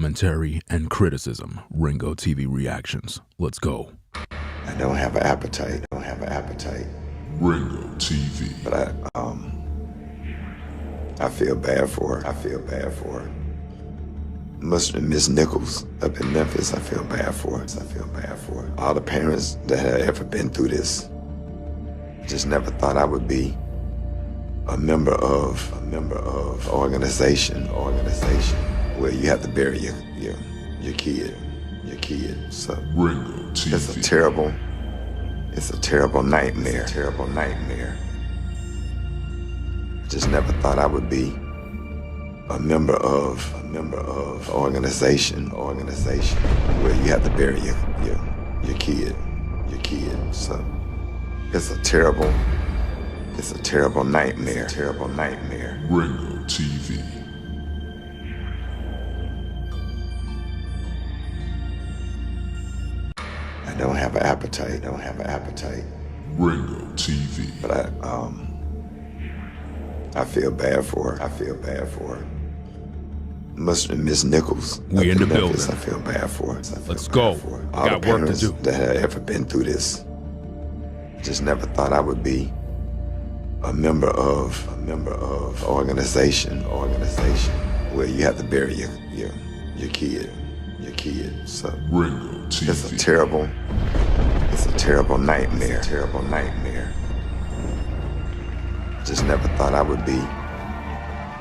Commentary and criticism. Ringo TV reactions. Let's go. I don't have an appetite. Ringo TV. But I feel bad for her. Miss Nichols up in Memphis, I feel bad for her. All the parents that have ever been through this, just never thought I would be a member of organization where you have to bury your kid. So Ringo TV. It's a terrible nightmare. Just never thought I would be a member of organization where you have to bury your kid. So it's a terrible nightmare. Ringo TV. I don't have an appetite. Ringo TV. But I feel bad for her. Miss Nichols. We in the Memphis, building. I feel bad for her. Let's go. All Got the work to parents do. that have ever been through this, just never thought I would be a member of organization where you have to bury your kid. So Ringo TV. it's a terrible nightmare. Just never thought I would be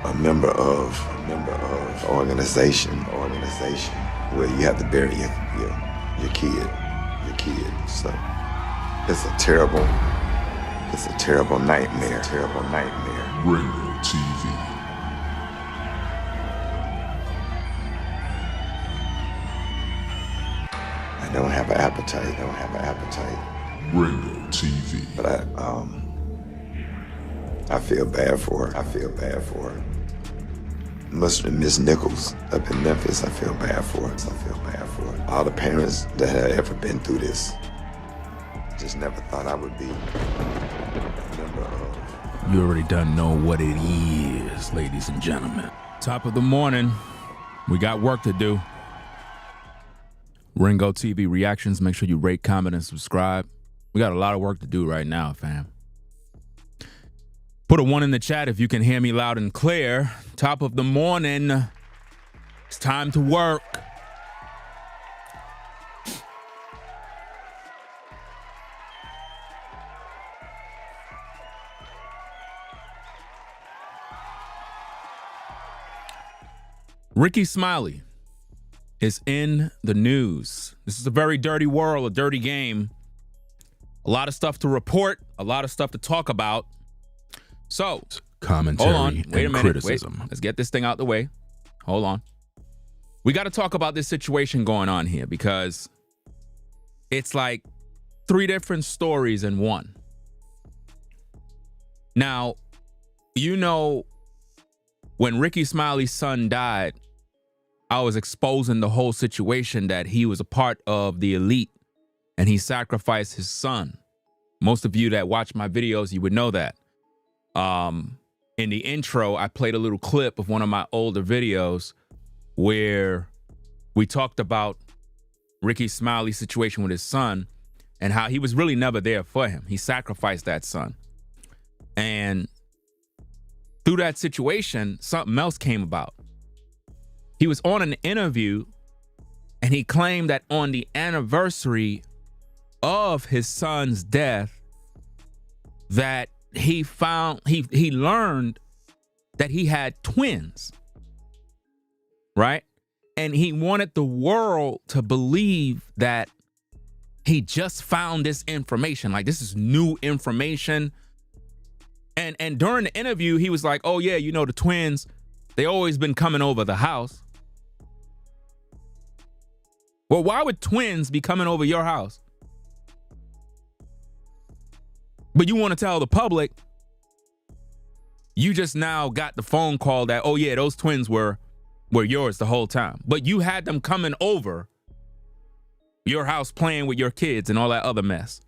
a member of organization where you have to bury your kid. So it's a terrible nightmare. Ringo TV. I don't have an appetite. Ringo TV. But I feel bad for her. Miss Nichols up in Memphis, I feel bad for her. All the parents that have ever been through this, just never thought I would be a member of. You already done know what it is, ladies and gentlemen. Top of the morning. We got work to do. Ringo TV reactions. Make sure you rate, comment, and subscribe. We got a lot of work to do right now, fam. Put a 1 in the chat if you can hear me loud and clear. Top of the morning. It's time to work. Rickey Smiley is in the news. This is a very dirty world, a dirty game. A lot of stuff to report, a lot of stuff to talk about. So, Commentary hold on. Wait a and minute. criticism. Wait. Let's get this thing out the way. Hold on. We got to talk about this situation going on here because it's like 3 different stories in one. Now, you know, when Rickey Smiley's son died, I was exposing the whole situation that he was a part of the elite and he sacrificed his son. Most of you that watch my videos, you would know that. In the intro, I played a little clip of one of my older videos where we talked about Rickey Smiley's situation with his son and how he was really never there for him. He sacrificed that son. And through that situation, something else came about. He was on an interview and he claimed that on the anniversary of his son's death, that he learned that he had twins, right? And he wanted the world to believe that he just found this information. Like, this is new information. And during the interview, he was like, oh yeah, you know, the twins, they always been coming over the house. Well, why would twins be coming over your house? But you want to tell the public, you just now got the phone call that, oh yeah, those twins were yours the whole time. But you had them coming over your house playing with your kids and all that other mess.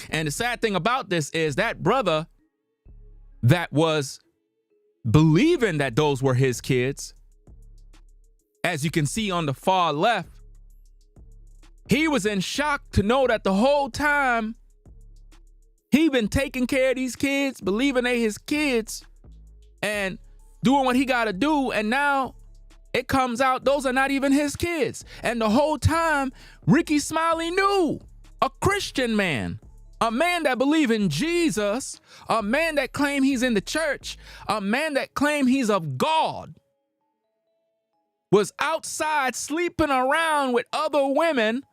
And the sad thing about this is that brother that was believing that those were his kids as you can see on the far left, he was in shock to know that the whole time he been taking care of these kids, believing they his kids, and doing what he got to do, and now it comes out those are not even his kids. And the whole time, Rickey Smiley knew, a Christian man, a man that believed in Jesus, a man that claimed he's in the church, a man that claimed he's of God, was outside sleeping around with other women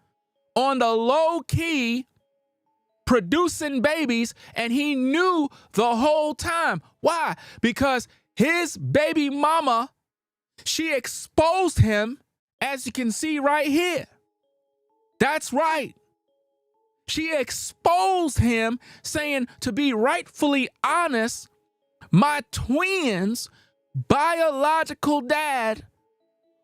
on the low key, producing babies, and he knew the whole time. Why? Because his baby mama, she exposed him, as you can see right here. That's right. She exposed him, saying, to be rightfully honest, my twins' biological dad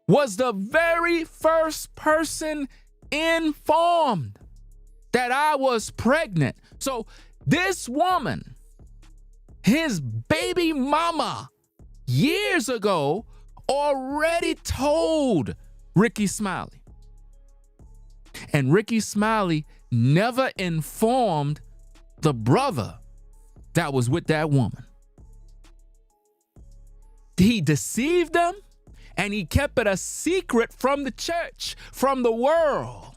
was the very first person informed that I was pregnant. So this woman, his baby mama, years ago, already told Rickey Smiley. And Rickey Smiley never informed the brother that was with that woman. He deceived them, and he kept it a secret from the church, from the world.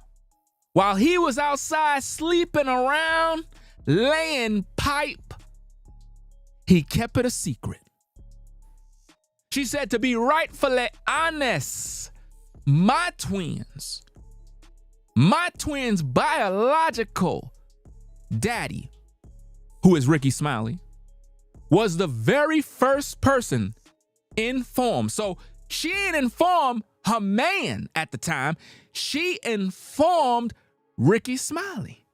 While he was outside sleeping around, laying pipe, he kept it a secret. She said, to be rightfully honest, my twins' biological daddy, who is Rickey Smiley, was the very first person informed. So she didn't inform her man at the time. She informed Rickey Smiley.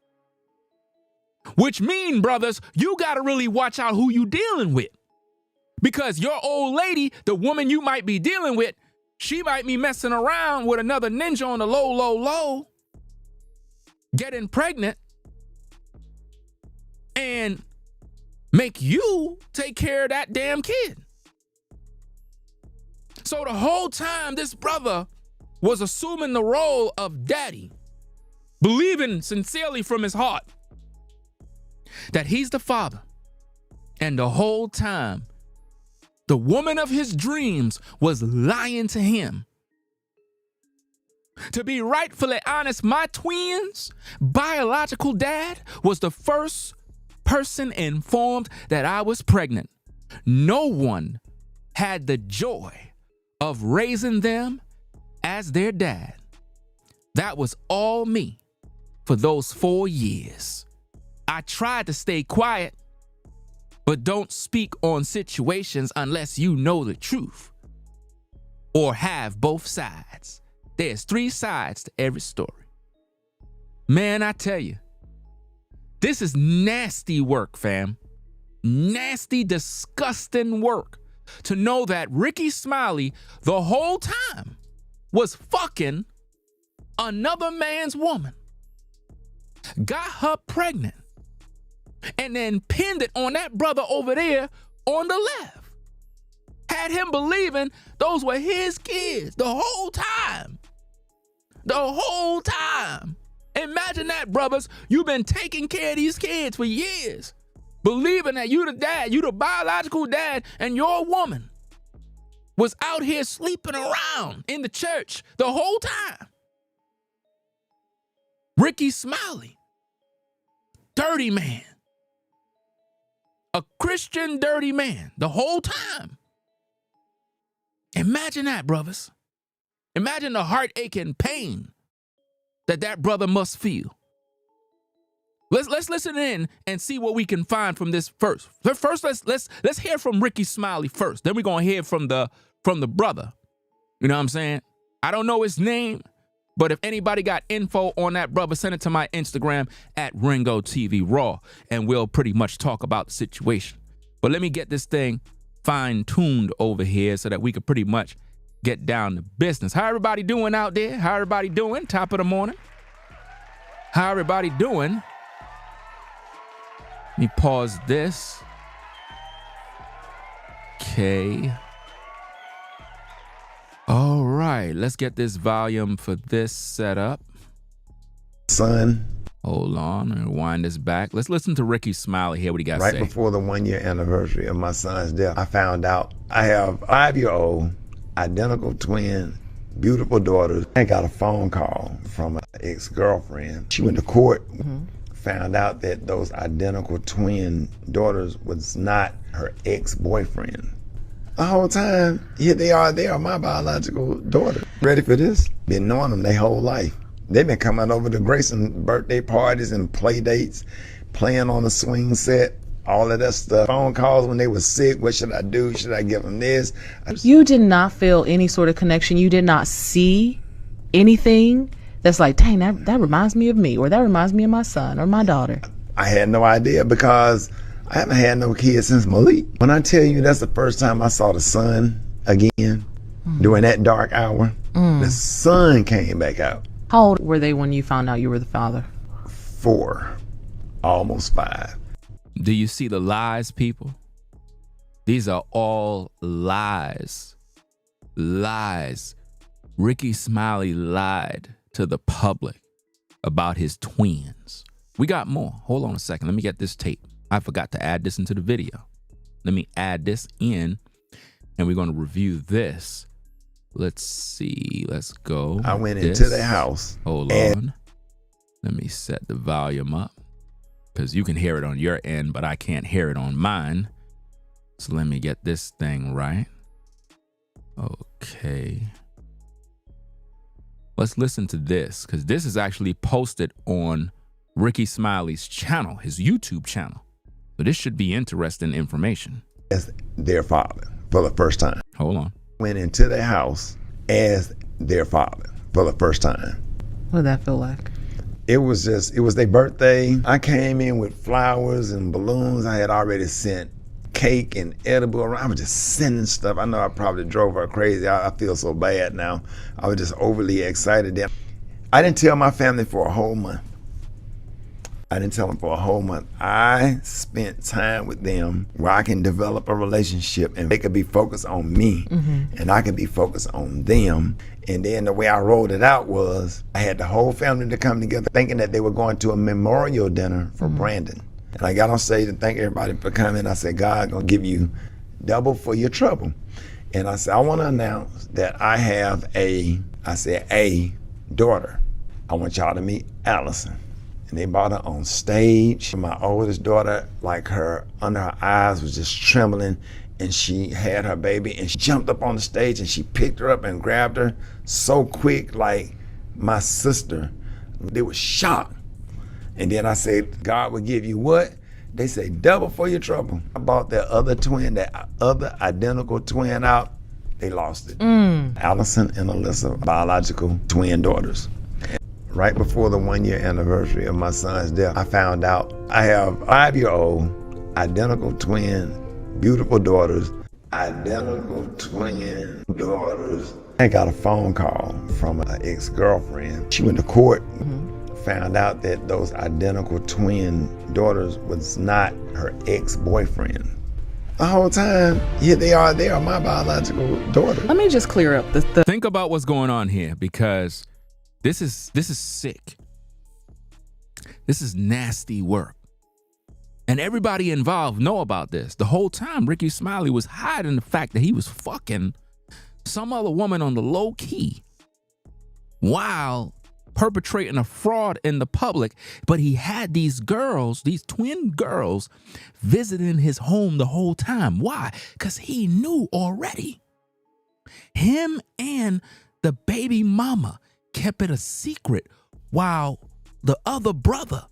Which mean, brothers, you got to really watch out who you dealing with. Because your old lady, the woman you might be dealing with, she might be messing around with another ninja on the low, getting pregnant, and make you take care of that damn kid. So the whole time, this brother was assuming the role of daddy, believing sincerely from his heart that he's the father. And the whole time, the woman of his dreams was lying to him. To be rightfully honest, my twins' biological dad was the first person informed that I was pregnant. No one had the joy of raising them as their dad. That was all me for those 4 years. I tried to stay quiet, but don't speak on situations unless you know the truth or have both sides. There's 3 sides to every story. Man, I tell you, this is nasty work, fam. Nasty, disgusting work. To know that Rickey Smiley the whole time was fucking another man's woman, got her pregnant, and then pinned it on that brother over there on the left. Had him believing those were his kids the whole time. The whole time. Imagine that, brothers. You've been taking care of these kids for years, believing that you the dad, you the biological dad, and your woman was out here sleeping around in the church the whole time. Rickey Smiley, dirty man. A Christian dirty man the whole time. Imagine that, brothers. Imagine the heartache and pain that brother must feel. Let's listen in and see what we can find from this first. First, let's hear from Rickey Smiley first. Then we're gonna hear from the brother. You know what I'm saying? I don't know his name, but if anybody got info on that brother, send it to my Instagram at Ringo TV Raw, and we'll pretty much talk about the situation. But let me get this thing fine-tuned over here so that we could pretty much get down to business. How everybody doing out there? How everybody doing? Top of the morning. How everybody doing? Let me pause this. Okay. All right. right, let's get this volume for this set up. Son. Hold on, and rewind this back. Let's listen to Rickey Smiley, hear what he got to say. Right before the 1-year anniversary of my son's death, I found out I have a 5-year-old, identical twin, beautiful daughters. I got a phone call from an ex-girlfriend. She went to court, found out that those identical twin daughters was not her ex-boyfriend. The whole time, here they are my biological daughter. Ready for this? Been knowing them their whole life. They've been coming over to Grayson birthday parties and play dates, playing on the swing set, all of that stuff. Phone calls when they were sick. What should I do? Should I give them this? You did not feel any sort of connection. You did not see anything that's like, dang, that reminds me of me, or that reminds me of my son or my daughter. I had no idea because I haven't had no kids since Malik. When I tell you that's the first time I saw the sun again, during that dark hour, the sun came back out. How old were they when you found out you were the father? 4, almost 5. Do you see the lies, people? These are all lies. Lies. Rickey Smiley lied to the public about his twins. We got more. Hold on a second. Let me get this tape. I forgot to add this into the video. Let me add this in, and we're going to review this. Let's see. Let's go. I went into the house. Hold on. Let me set the volume up, because you can hear it on your end, but I can't hear it on mine. So let me get this thing right. Okay. Let's listen to this, because this is actually posted on Rickey Smiley's channel, his YouTube channel. So this should be interesting information. As their father for the first time. Hold on. Went into the house as their father for the first time. What did that feel like? It was their birthday. I came in with flowers and balloons. I had already sent cake and edible around. I was just sending stuff. I know I probably drove her crazy. I feel so bad now. I was just overly excited. I didn't tell my family for a whole month. I spent time with them where I can develop a relationship and they could be focused on me and I could be focused on them. And then the way I rolled it out was I had the whole family to come together thinking that they were going to a memorial dinner for Brandon. And I got on stage and thank everybody for coming. I said, God gonna give you double for your trouble. And I said, I want to announce that I have a daughter. I want y'all to meet Allison. And they brought her on stage. My oldest daughter, like under her eyes was just trembling, and she had her baby, and she jumped up on the stage and she picked her up and grabbed her so quick, like my sister. They were shocked. And then I said, God will give you what? They say double for your trouble. I bought that other identical twin out. They lost it. Allison and Alyssa, biological twin daughters. Right before the 1-year anniversary of my son's death, I found out I have a 5-year-old, identical twin, beautiful daughters. Identical twin daughters. I got a phone call from an ex-girlfriend. She went to court, found out that those identical twin daughters was not her ex-boyfriend. The whole time, here they are my biological daughter. Let me just clear up the Think about what's going on here, because this is sick. This is nasty work. And everybody involved know about this. The whole time, Rickey Smiley was hiding the fact that he was fucking some other woman on the low key while perpetrating a fraud in the public. But he had these girls, these twin girls, visiting his home the whole time. Why? Because he knew already. Him and the baby mama kept it a secret while the other brother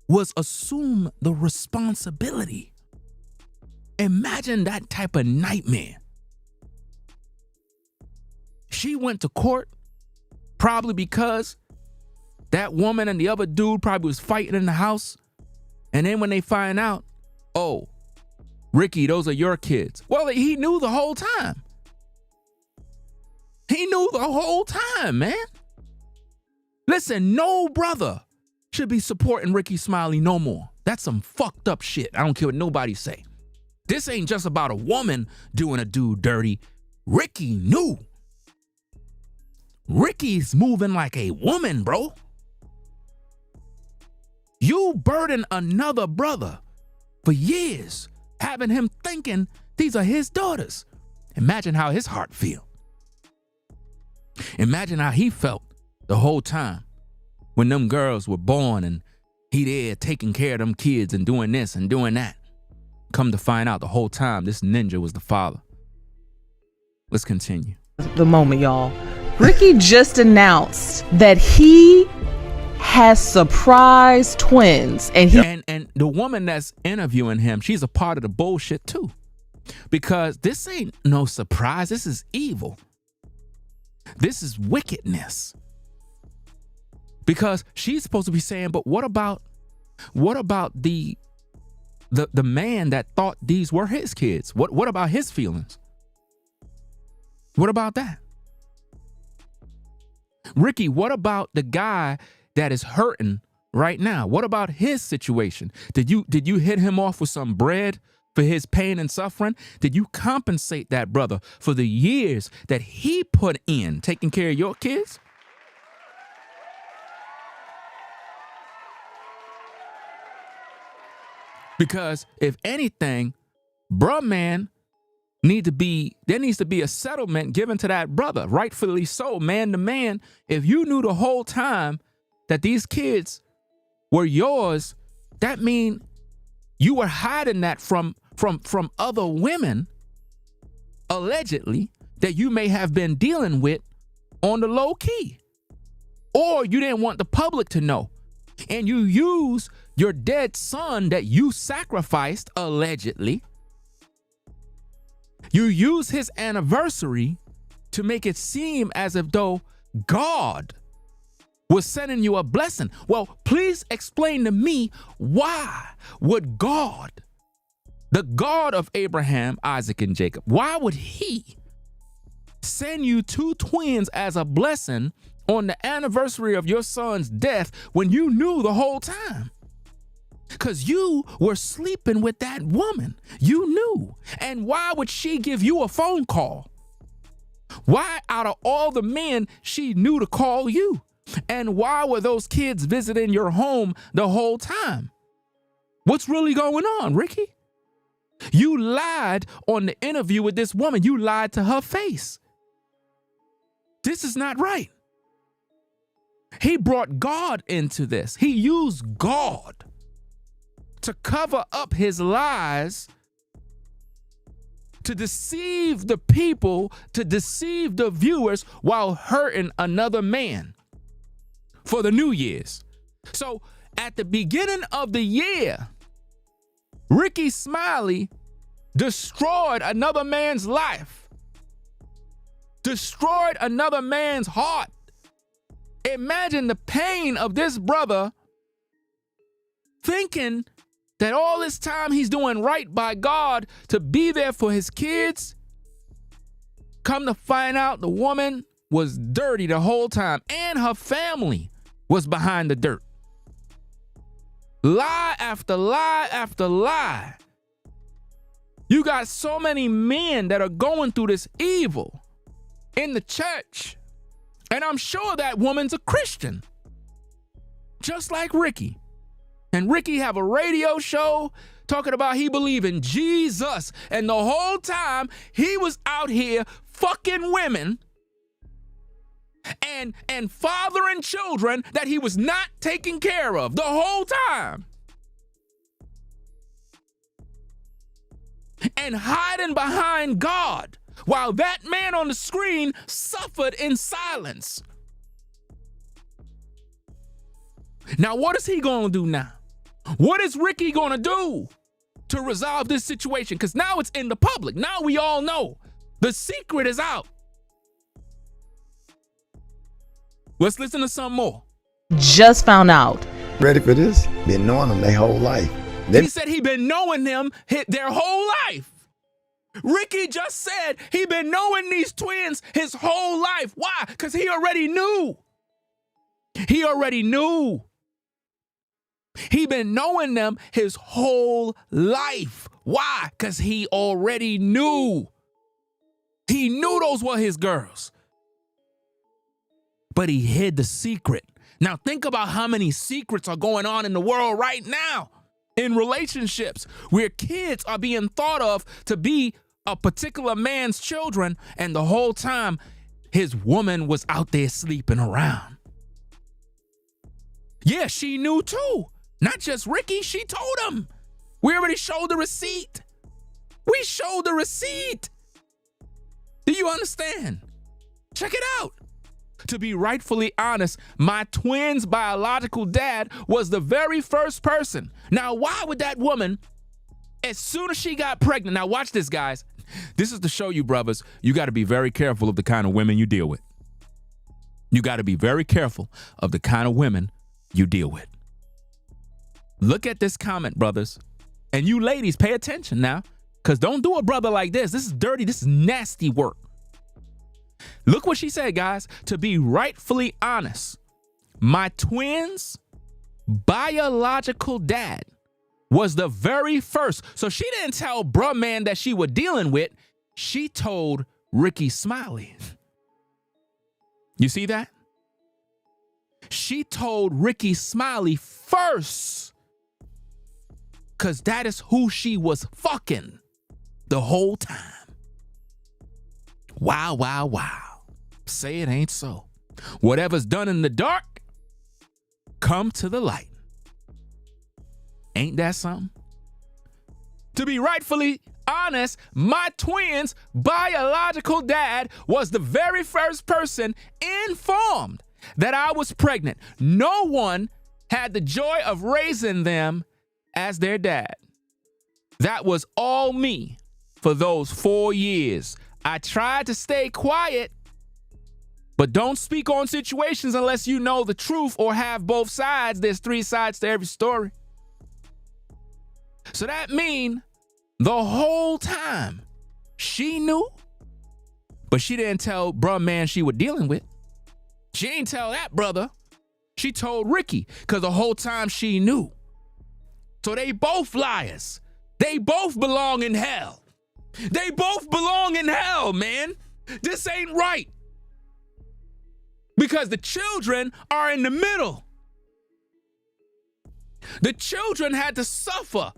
was assumed the responsibility. Imagine that type of nightmare. She went to court probably because that woman and the other dude probably was fighting in the house. And then when they find out, oh, Rickey, those are your kids. Well, he knew the whole time. He knew the whole time, man. Listen, no brother should be supporting Rickey Smiley no more. That's some fucked up shit. I don't care what nobody say. This ain't just about a woman doing a dude dirty. Rickey knew. Ricky's moving like a woman, bro. You burden another brother for years, having him thinking these are his daughters. Imagine how his heart feel. Imagine how he felt the whole time when them girls were born and he there taking care of them kids and doing this and doing that. Come to find out the whole time this ninja was the father. Let's continue. The moment, y'all. Rickey just announced that he has surprise twins, and the woman that's interviewing him, she's a part of the bullshit too, because this ain't no surprise. This is evil. This is wickedness. Because she's supposed to be saying, but what about the man that thought these were his kids? What about his feelings? What about that? Rickey, what about the guy that is hurting right now? What about his situation? Did you hit him off with some bread for his pain and suffering? Did you compensate that brother for the years that he put in taking care of your kids? Because if anything, bruh man, there needs to be a settlement given to that brother, rightfully so, man to man. If you knew the whole time that these kids were yours, that mean you were hiding that from other women, allegedly, that you may have been dealing with on the low key. Or you didn't want the public to know. And you use your dead son that you sacrificed, allegedly. You use his anniversary to make it seem as if though God was sending you a blessing. Well, please explain to me, why would God, the God of Abraham, Isaac, and Jacob, why would he send you two twins as a blessing on the anniversary of your son's death when you knew the whole time? Because you were sleeping with that woman. You knew. And why would she give you a phone call? Why, out of all the men, she knew to call you? And why were those kids visiting your home the whole time? What's really going on, Rickey? You lied on the interview with this woman. You lied to her face. This is not right. He brought God into this. He used God to cover up his lies, to deceive the people, to deceive the viewers while hurting another man for the New Year's. So at the beginning of the year, Rickey Smiley destroyed another man's life, destroyed another man's heart. Imagine the pain of this brother thinking that all this time he's doing right by God to be there for his kids. Come to find out the woman was dirty the whole time and her family was behind the dirt. Lie after lie after lie. You got so many men that are going through this evil in the church. And I'm sure that woman's a Christian, just like Rickey. And Rickey have a radio show talking about he believe in Jesus. And the whole time he was out here fucking women and fathering children that he was not taking care of the whole time. And hiding behind God while that man on the screen suffered in silence. Now, what is he going to do now? What is Rickey going to do to resolve this situation? Because now it's in the public. Now we all know. The secret is out. Let's listen to some more. Just found out. Ready for this? Been knowing them their whole life. He said he been knowing them their whole life. Rickey just said he been knowing these twins his whole life. Why? Because he already knew. He already knew. He been knowing them his whole life. Why? Because he already knew. He knew those were his girls. but he hid the secret. Now think about how many secrets are going on in the world right now in relationships where kids are being thought of to be a particular man's children, and the whole time his woman was out there sleeping around. Yeah, she knew too. Not just Rickey, she told him. We already showed the receipt. We showed the receipt. Do you understand? Check it out. To be rightfully honest, my twins' biological dad was the very first person. Now, why would that woman, as soon as she got pregnant, now watch this, guys. This is to show you, brothers, you got to be very careful of the kind of women you deal with. You got to be very careful of the kind of women you deal with. Look at this comment, brothers. And you ladies, pay attention now, because don't do a brother like this. This is dirty. This is nasty work. Look what she said, guys. To be rightfully honest, my twins' biological dad was the very first. So she didn't tell bruh man that she was dealing with. She told Rickey Smiley. You see that? She told Rickey Smiley first, because that is who she was fucking the whole time. Wow, wow, wow. Say it ain't so. Whatever's done in the dark, come to the light. Ain't that something? To be rightfully honest, my twins' biological dad was the very first person informed that I was pregnant. No one had the joy of raising them as their dad. That was all me for those 4 years. I tried to stay quiet, but don't speak on situations unless you know the truth or have both sides. There's 3 sides to every story. So that means the whole time she knew, but she didn't tell bruh man she was dealing with. She ain't tell that brother. She told Rickey, because the whole time she knew. So they both liars. They both belong in hell. They both belong in hell, man. This ain't right. Because the children are in the middle. The children had to suffer.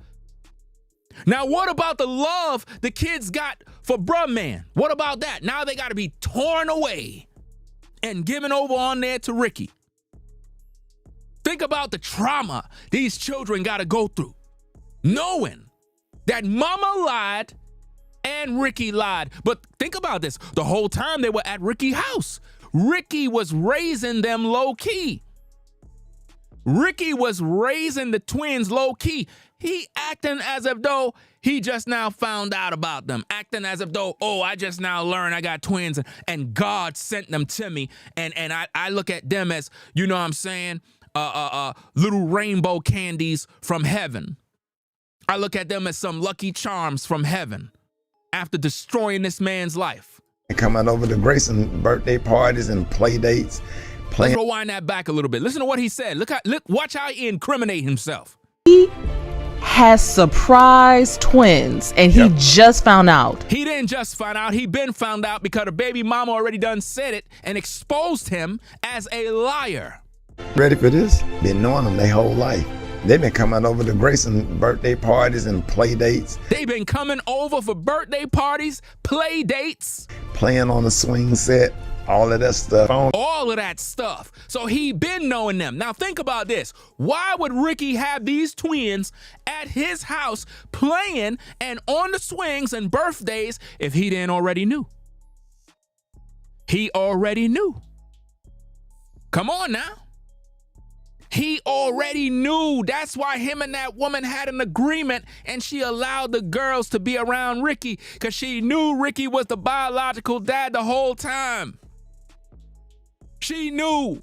Now, what about the love the kids got for bruh man? What about that? Now they got to be torn away and given over on there to Rickey. Think about the trauma these children got to go through, knowing that mama lied and Rickey lied. But think about this. The whole time they were at Rickey's house, Rickey was raising them low key. Rickey was raising the twins low key. He acting as if though he just now found out about them. Acting as if though, oh, I just now learned I got twins and God sent them to me. And I look at them as, you know what I'm saying, little rainbow candies from heaven. I look at them as some lucky charms from heaven after destroying this man's life. Coming over to Grayson birthday parties and play dates. Let's rewind that back a little bit. Listen to what he said. Watch how he incriminate himself. He has surprise twins, and he just found out. He didn't just find out. He been found out because the baby mama already done said it and exposed him as a liar. Ready for this? Been knowing them their whole life. They've been coming over to Grayson birthday parties and play dates. They've been coming over for birthday parties, play dates. Playing on the swing set, all of that stuff. All of that stuff. So he been knowing them. Now think about this. Why would Rickey have these twins at his house playing and on the swings and birthdays if he didn't already knew? He already knew. Come on now. He already knew. That's why him and that woman had an agreement and she allowed the girls to be around Rickey because she knew Rickey was the biological dad the whole time. She knew.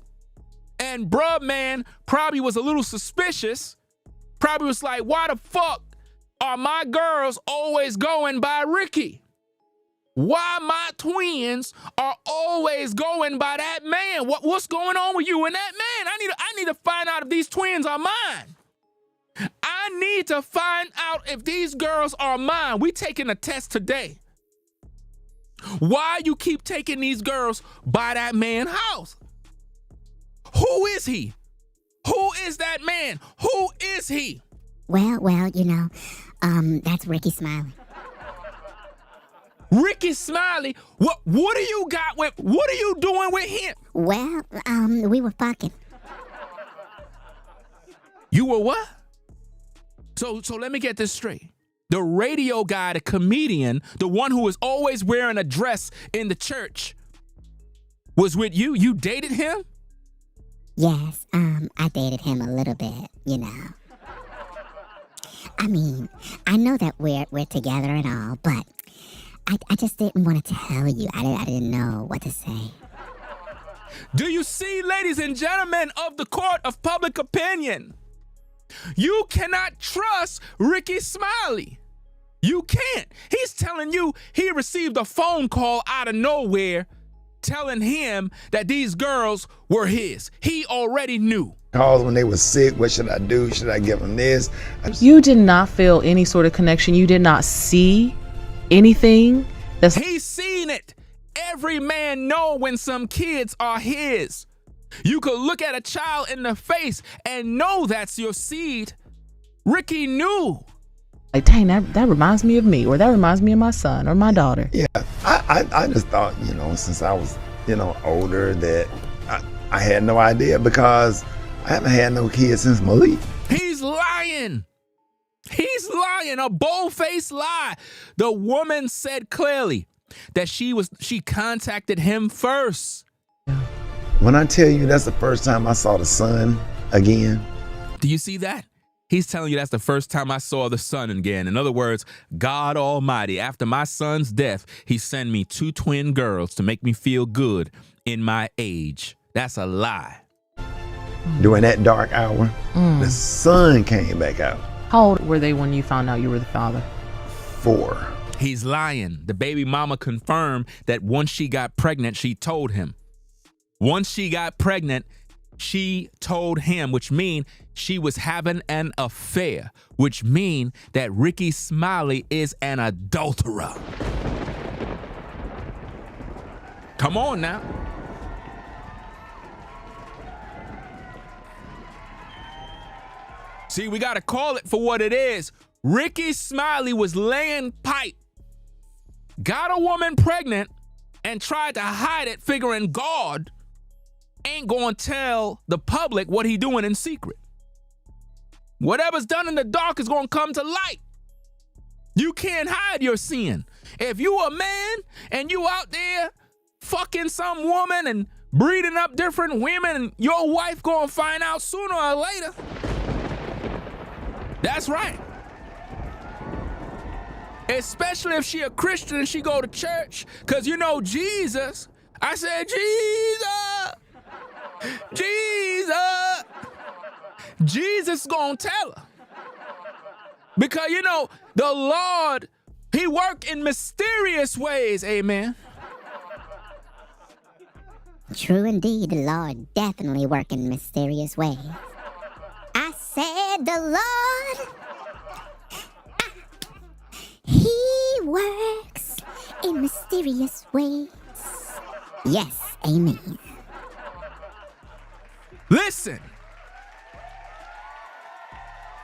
And bruh man probably was a little suspicious. Probably was like, why the fuck are my girls always going by Rickey? Why my twins are always going by that man? What's going on with you and that man? I need to find out if these twins are mine. I need to find out if these girls are mine. We taking a test today. Why you keep taking these girls by that man's house? Who is he? Who is that man? Who is he? Well, that's Rickey Smiley. Rickey Smiley? What do you got with, what are you doing with him? Well, we were fucking. You were what? So let me get this straight. The radio guy, the comedian, the one who was always wearing a dress in the church, was with you? You dated him? Yes, I dated him a little bit, I mean, I know that we're together and all, but I just didn't want to tell you. I didn't know what to say. Do you see, ladies and gentlemen of the court of public opinion? You cannot trust Rickey Smiley. You can't. He's telling you he received a phone call out of nowhere telling him that these girls were his. He already knew. Calls when they were sick. What should I do? Should I give them this? You did not feel any sort of connection. You did not see anything. He's seen it. Every man know when some kids are his. You could look at a child in the face and know that's your seed. Rickey knew. Like, dang, that reminds me of me, or that reminds me of my son or my daughter. Yeah, I just thought, since I was, older, that I had no idea, because I haven't had no kids since Malik. He's lying. He's lying, a bold-faced lie. The woman said clearly that she contacted him first. When I tell you that's the first time I saw the sun again. Do you see that? He's telling you that's the first time I saw the sun again. In other words, God Almighty, after my son's death, he sent me 2 twin girls to make me feel good in my age. That's a lie. During that dark hour, the sun came back out. How old were they when you found out you were the father? 4. He's lying. The baby mama confirmed that once she got pregnant, she told him. Once she got pregnant, she told him, which means she was having an affair, which means that Rickey Smiley is an adulterer. Come on now. See, we got to call it for what it is. Rickey Smiley was laying pipe, got a woman pregnant, and tried to hide it, figuring God ain't going to tell the public what he doing in secret. Whatever's done in the dark is going to come to light. You can't hide your sin. If you a man and you out there fucking some woman and breeding up different women, and your wife going to find out sooner or later. That's right. Especially if she a Christian and she go to church. Because Jesus. I said, Jesus. Jesus gonna tell her. Because, the Lord, he work in mysterious ways. Amen. True indeed, the Lord definitely work in mysterious ways. I said the Lord, he works in mysterious ways. Yes, amen. Listen.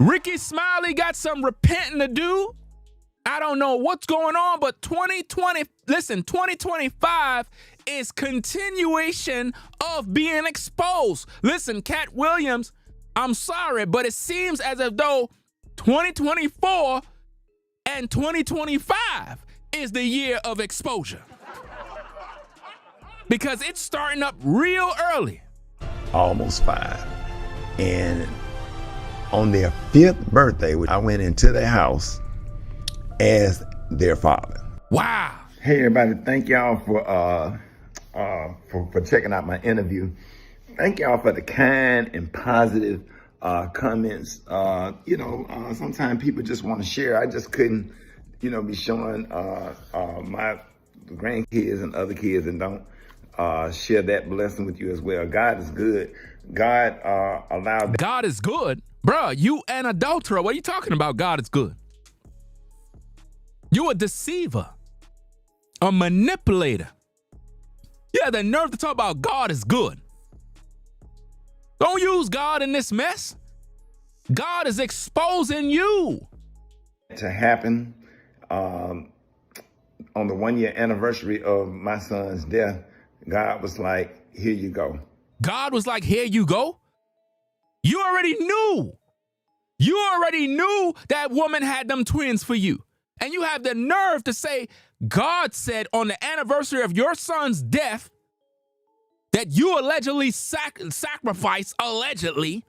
Rickey Smiley got some repenting to do. I don't know what's going on, but 2025 is continuation of being exposed. Listen, Cat Williams, I'm sorry, but it seems as if though 2024 and 2025 is the year of exposure. Because it's starting up real early. Almost 5. And on their 5th birthday, I went into their house as their father. Wow. Hey everybody, thank y'all for checking out my interview. Thank y'all for the kind and positive comments. Sometimes people just want to share. I just couldn't, be showing my grandkids and other kids and don't share that blessing with you as well. God is good. God allowed that. God is good? Bruh, you an adulterer. What are you talking about? God is good. You a deceiver. A manipulator. You have the nerve to talk about God is good. Don't use God in this mess. God is exposing you. To happen on the 1-year anniversary of my son's death, God was like, here you go. God was like, here you go. You already knew. You already knew that woman had them twins for you. And you have the nerve to say, God said on the anniversary of your son's death that you allegedly sacrificed, allegedly.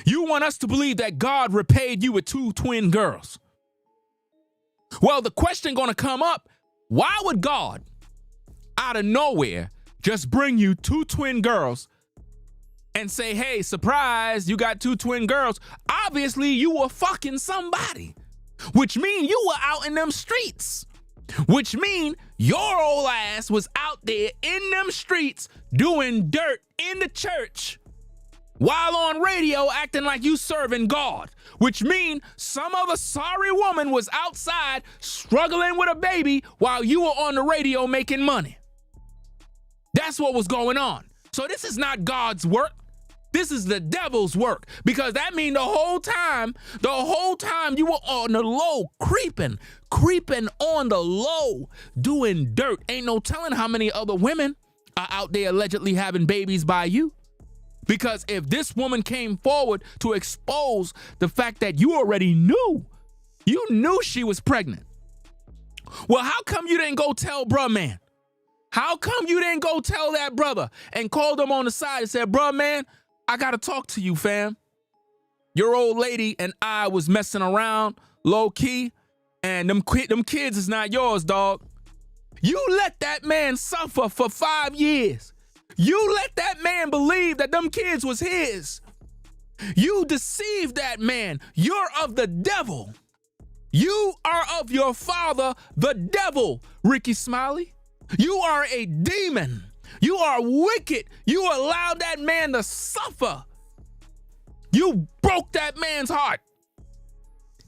You want us to believe that God repaid you with 2 twin girls. Well, the question gonna come up, why would God, out of nowhere, just bring you 2 twin girls and say, hey, surprise, you got 2 twin girls? Obviously, you were fucking somebody, which mean you were out in them streets, which mean your old ass was out there in them streets doing dirt in the church while on radio acting like you serving God, which mean some other sorry woman was outside struggling with a baby while you were on the radio making money. That's what was going on. So this is not God's work. This is the devil's work, because that means the whole time you were on the low, creeping on the low, doing dirt. Ain't no telling how many other women are out there allegedly having babies by you. Because if this woman came forward to expose the fact that you already knew, you knew she was pregnant. Well, how come you didn't go tell bruh man? How come you didn't go tell that brother and call them on the side and said, bruh man, I gotta talk to you, fam. Your old lady and I was messing around low key, and them kids is not yours, dog. You let that man suffer for 5 years. You let that man believe that them kids was his. You deceived that man. You're of the devil. You are of your father, the devil, Rickey Smiley. You are a demon. You are wicked. You allowed that man to suffer. You broke that man's heart.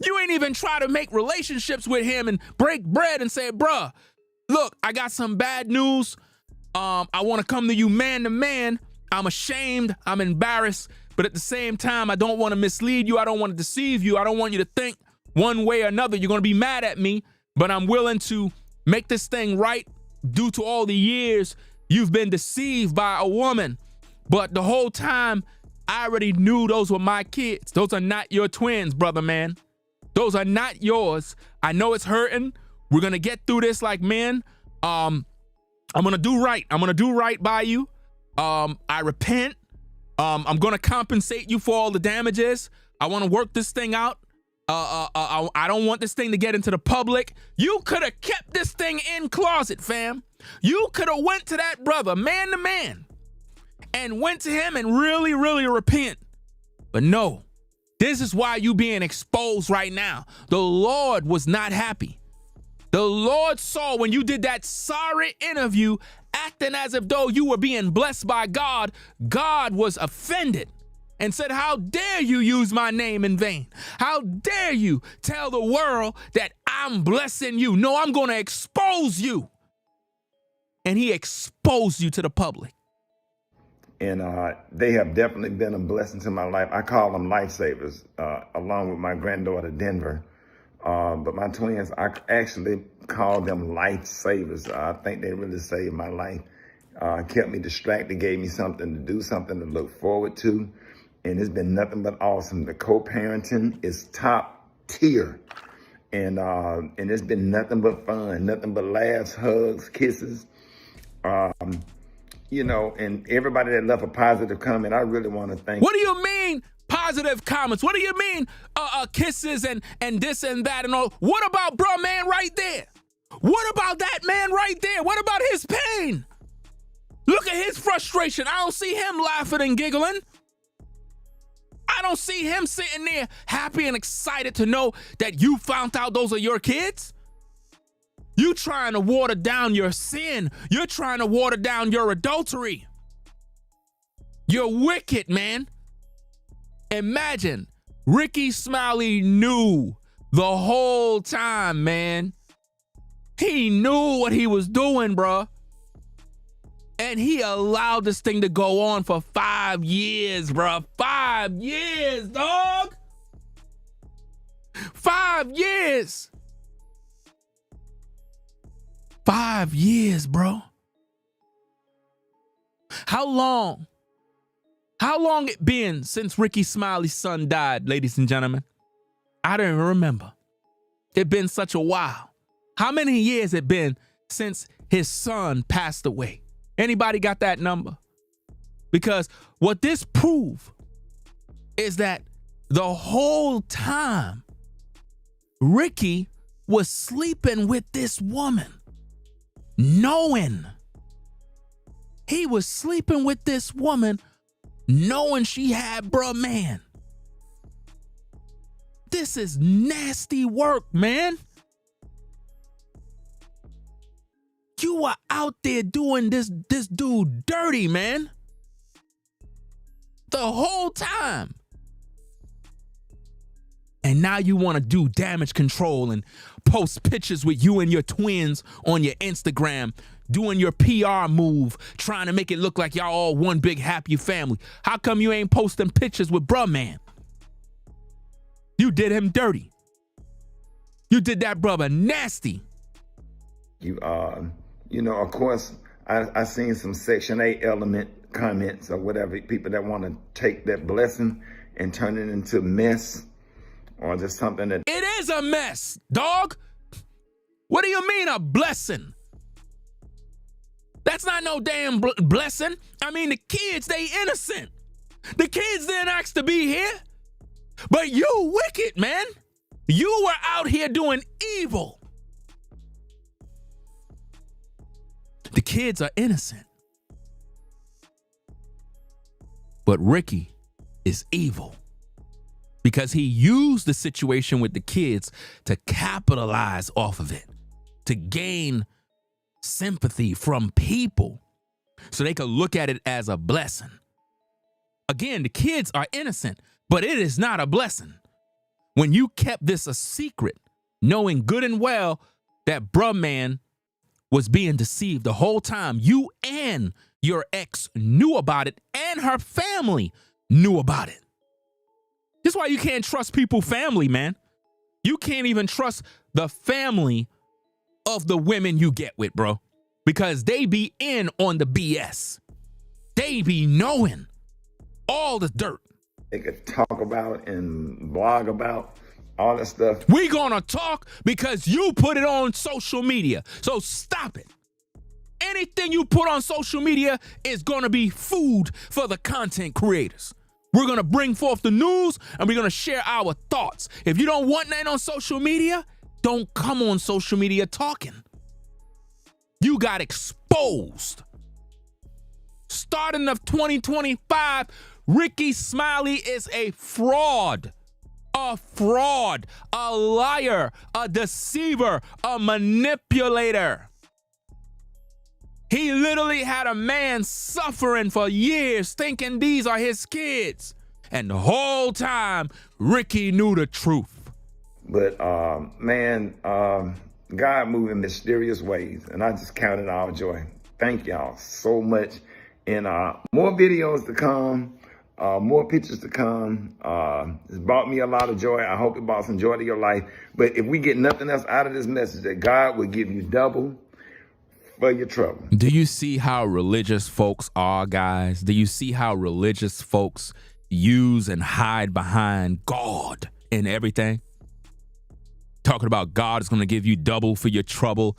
You ain't even try to make relationships with him and break bread and say, bruh, look, I got some bad news. I want to come to you man to man. I'm ashamed. I'm embarrassed. But at the same time, I don't want to mislead you. I don't want to deceive you. I don't want you to think one way or another you're going to be mad at me. But I'm willing to make this thing right due to all the years you've been deceived by a woman. But the whole time, I already knew those were my kids. Those are not your twins, brother man. Those are not yours. I know it's hurting. We're going to get through this like men. I'm going to do right. I'm going to do right by you. I repent. I'm going to compensate you for all the damages. I want to work this thing out. I don't want this thing to get into the public. You could have kept this thing in closet, fam. You could have went to that brother, man to man, and went to him and really, really repent. But no, this is why you being exposed right now. The Lord was not happy. The Lord saw when you did that sorry interview, acting as if though you were being blessed by God. God was offended and said, how dare you use my name in vain? How dare you tell the world that I'm blessing you? No, I'm going to expose you. And he exposed you to the public. And they have definitely been a blessing to my life. I call them lifesavers, along with my granddaughter, Denver. But my twins, I actually call them lifesavers. I think they really saved my life. Kept me distracted, gave me something to do, something to look forward to. And it's been nothing but awesome. The co-parenting is top tier. And it's been nothing but fun, nothing but laughs, hugs, kisses. You know, and everybody that left a positive comment, I really want to thank. What do you mean positive comments? What do you mean kisses and this and that and all? What about bro man right there? What about that man right there? What about his pain? Look at his frustration. I don't see him laughing and giggling. I don't see him sitting there happy and excited to know that you found out those are your kids. You trying to water down your sin. You're trying to water down your adultery. You're wicked, man. Imagine Rickey Smiley knew the whole time, man. He knew what he was doing, bruh. And he allowed this thing to go on for 5 years, bro. 5 years, dog. 5 years. 5 years, bro. How long it been since Rickey Smiley's son died, ladies and gentlemen? I don't even remember. It been such a while. How many years it been since his son passed away? Anybody got that number? Because what this prove is that the whole time Rickey was sleeping with this woman, knowing he was sleeping with this woman, knowing she had bruh man. This is nasty work, man. You are out there doing this dude dirty, man. The whole time. And now you want to do damage control and post pictures with you and your twins on your Instagram, doing your PR move, trying to make it look like y'all all one big happy family. How come you ain't posting pictures with bruh man? You did him dirty. You did that brother nasty. You know, of course, I seen some Section 8 element comments or whatever, people that want to take that blessing and turn it into mess or just something that... It is a mess, dog. What do you mean a blessing? That's not no damn blessing. I mean, the kids, they innocent. The kids didn't ask to be here. But you wicked, man. You were out here doing evil. The kids are innocent. But Rickey is evil because he used the situation with the kids to capitalize off of it, to gain sympathy from people so they could look at it as a blessing. Again, the kids are innocent, but it is not a blessing. When you kept this a secret, knowing good and well that bruh man was being deceived the whole time, you and your ex knew about it and her family knew about it. This is why you can't trust people's family, man. You can't even trust the family of the women you get with, bro, because they be in on the BS. They be knowing all the dirt. They could talk about and blog about all that stuff. We gonna talk because you put it on social media. So stop it. Anything you put on social media is gonna be food for the content creators. We're gonna bring forth the news and we're gonna share our thoughts. If you don't want that on social media, don't come on social media talking. You got exposed. Starting of 2025, Rickey Smiley is a fraud, a liar, a deceiver, a manipulator. He literally had a man suffering for years thinking these are his kids. And the whole time, Rickey knew the truth. But man, God moved in mysterious ways, and I just count it all joy. Thank y'all so much. And more videos to come. More pictures to come. It's brought me a lot of joy. I hope it brought some joy to your life. But if we get nothing else out of this message, that God will give you double for your trouble. Do you see how religious folks are, guys? Do you see how religious folks use and hide behind God in everything? Talking about God is going to give you double for your trouble.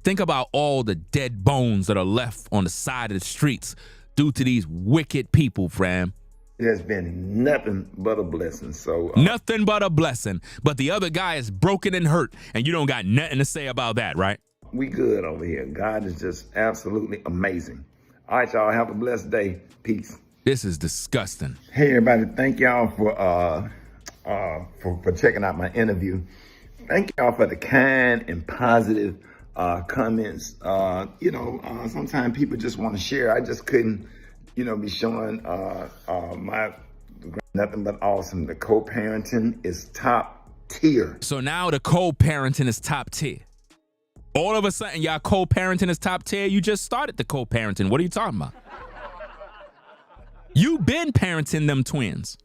Think about all the dead bones that are left on the side of the streets due to these wicked people, fam. It has been nothing but a blessing. So nothing but a blessing. But the other guy is broken and hurt, and you don't got nothing to say about that, right? We good over here. God is just absolutely amazing. All right, y'all. Have a blessed day. Peace. This is disgusting. Hey, everybody. Thank y'all for checking out my interview. Thank y'all for the kind and positive comments. Sometimes people just want to share. I just couldn't, be showing my nothing but awesome. The co-parenting is top tier. So now the co-parenting is top tier. All of a sudden, y'all co-parenting is top tier. You just started the co-parenting. What are you talking about? You been parenting them twins.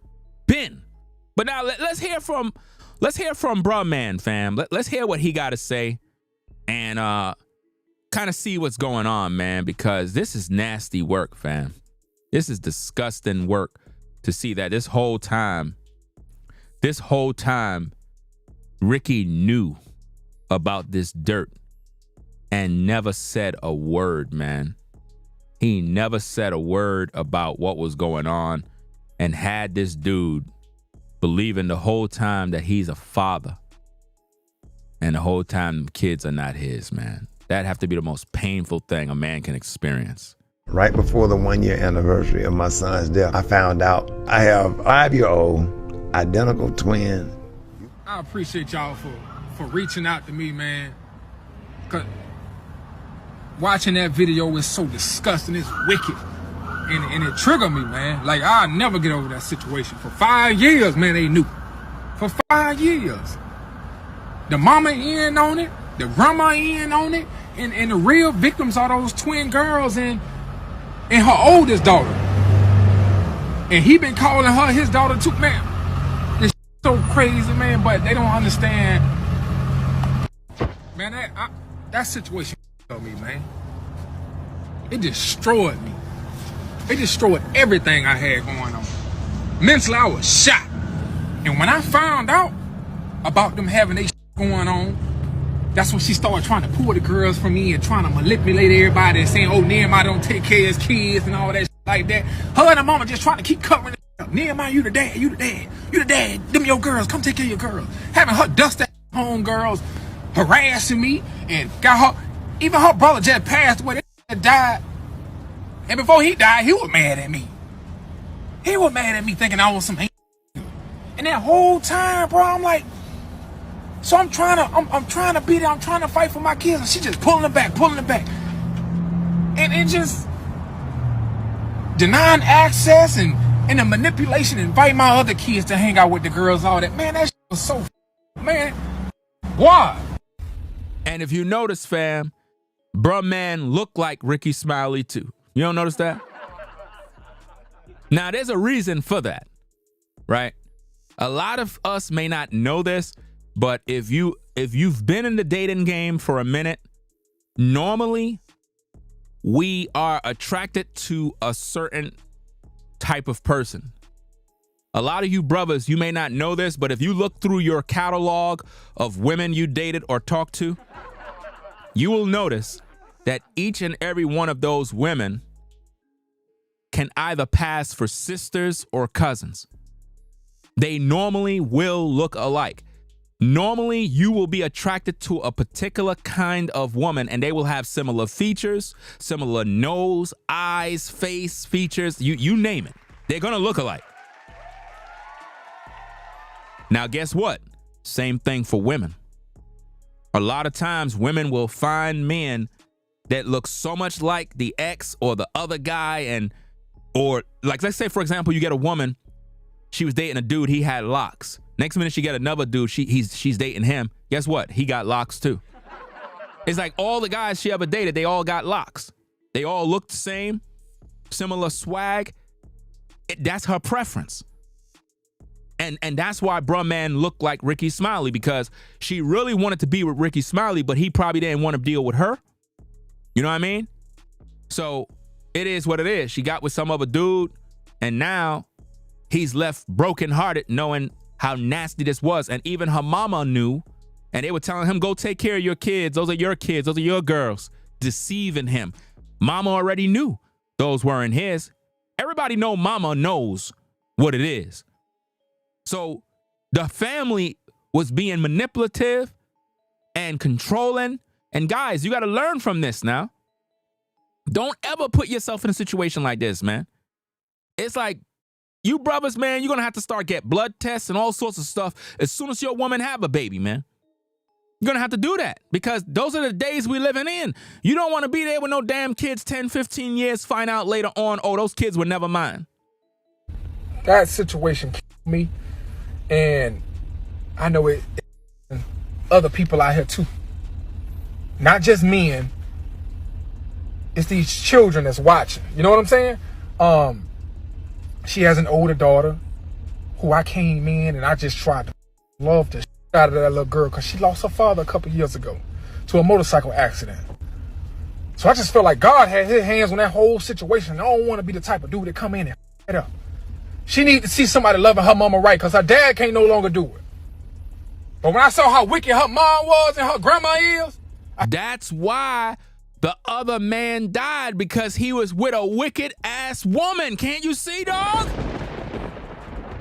Been. But now let's hear from bruh man, fam. Let's hear what he got to say and kind of see what's going on, man, because this is nasty work, fam. This is disgusting work to see that this whole time, Rickey knew about this dirt and never said a word, man. He never said a word about what was going on and had this dude believing the whole time that he's a father. And the whole time kids are not his, man. That'd have to be the most painful thing a man can experience. Right before the 1-year anniversary of my son's death, I found out I have a 5-year-old identical twin. I appreciate y'all for reaching out to me, man. 'Cause watching that video is so disgusting, it's wicked. And it triggered me, man. Like, I'll never get over that situation. For 5 years, man, they knew. For 5 years. The mama in on it, the grandma in on it, and the real victims are those twin girls and her oldest daughter. And he been calling her his daughter too, man. This so crazy, man, but they don't understand. Man, that situation me, man. It destroyed me. It destroyed everything I had going on. Mentally, I was shot. And when I found out about them having their going on, that's when she started trying to pull the girls from me and trying to manipulate everybody and saying, oh, Nehemiah don't take care of his kids and all that shit like that. Her and the mama just trying to keep covering it up. Nehemiah, you the dad, you the dad, you the dad. Them your girls, come take care of your girls. Having her dust that home girls, harassing me and got her. Even her brother just passed away. That died. And before he died, he was mad at me. He was mad at me thinking I was some hate. And that whole time, bro, I'm like, so I'm trying to be there. I'm trying to fight for my kids. And she just pulling it back. And just denying access and the manipulation, invite my other kids to hang out with the girls, all that. Man, that shit was so, man, why? And if you notice, fam, bruh man looked like Rickey Smiley too. You don't notice that? Now, there's a reason for that, right? A lot of us may not know this, but if you've been in the dating game for a minute, normally we are attracted to a certain type of person. A lot of you brothers, you may not know this, but if you look through your catalog of women you dated or talked to, you will notice that each and every one of those women can either pass for sisters or cousins. They normally will look alike. Normally, you will be attracted to a particular kind of woman and they will have similar features, similar nose, eyes, face features, you name it. They're gonna look alike. Now, guess what? Same thing for women. A lot of times women will find men that look so much like the ex or the other guy, or like, let's say, for example, you get a woman, she was dating a dude, he had locks. Next minute she get another dude, she's dating him. Guess what? He got locks too. It's like all the guys she ever dated, they all got locks. They all look the same, similar swag. That's her preference. And that's why bruh man looked like Rickey Smiley, because she really wanted to be with Rickey Smiley, but he probably didn't want to deal with her. You know what I mean? So it is what it is. She got with some other dude, and now he's left brokenhearted knowing how nasty this was. And even her mama knew, and they were telling him, go take care of your kids. Those are your kids. Those are your girls. Deceiving him. Mama already knew those weren't his. Everybody know mama knows what it is. So the family was being manipulative and controlling. And guys, you got to learn from this now. Don't ever put yourself in a situation like this, man. It's like, you brothers, man, you're going to have to start get blood tests and all sorts of stuff as soon as your woman have a baby, man. You're going to have to do that because those are the days we living in. You don't want to be there with no damn kids 10, 15 years, find out later on, oh, those kids were never mine. That situation killed me, and I know it other people out here too. not just men. It's these children that's watching. You know what I'm saying? She has an older daughter who I came in and I just tried to love the shit out of that little girl because she lost her father a couple years ago to a motorcycle accident. So I just feel like God had his hands on that whole situation. I don't want to be the type of dude that come in and it up. She needs to see somebody loving her mama right because her dad can't no longer do it. But when I saw how wicked her mom was and her grandma is, that's why the other man died, because he was with a wicked ass woman. Can't you see, dog?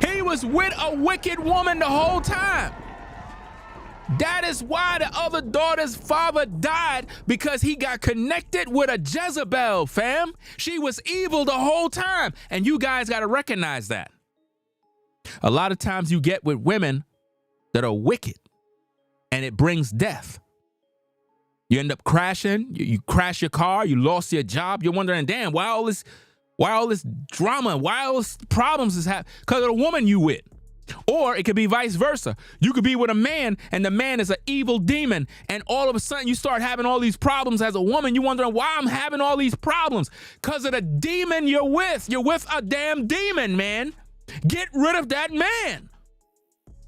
He was with a wicked woman the whole time. That is why the other daughter's father died, because he got connected with a Jezebel, fam. She was evil the whole time. And you guys got to recognize that. A lot of times you get with women that are wicked and it brings death. You end up crashing, you crash your car, you lost your job. You're wondering, damn, why all this drama, why all this problems is happening? Because of the woman you with. Or it could be vice versa. You could be with a man and the man is an evil demon, and all of a sudden you start having all these problems as a woman. You're wondering why I'm having all these problems. Because of the demon you're with. You're with a damn demon, man. Get rid of that man.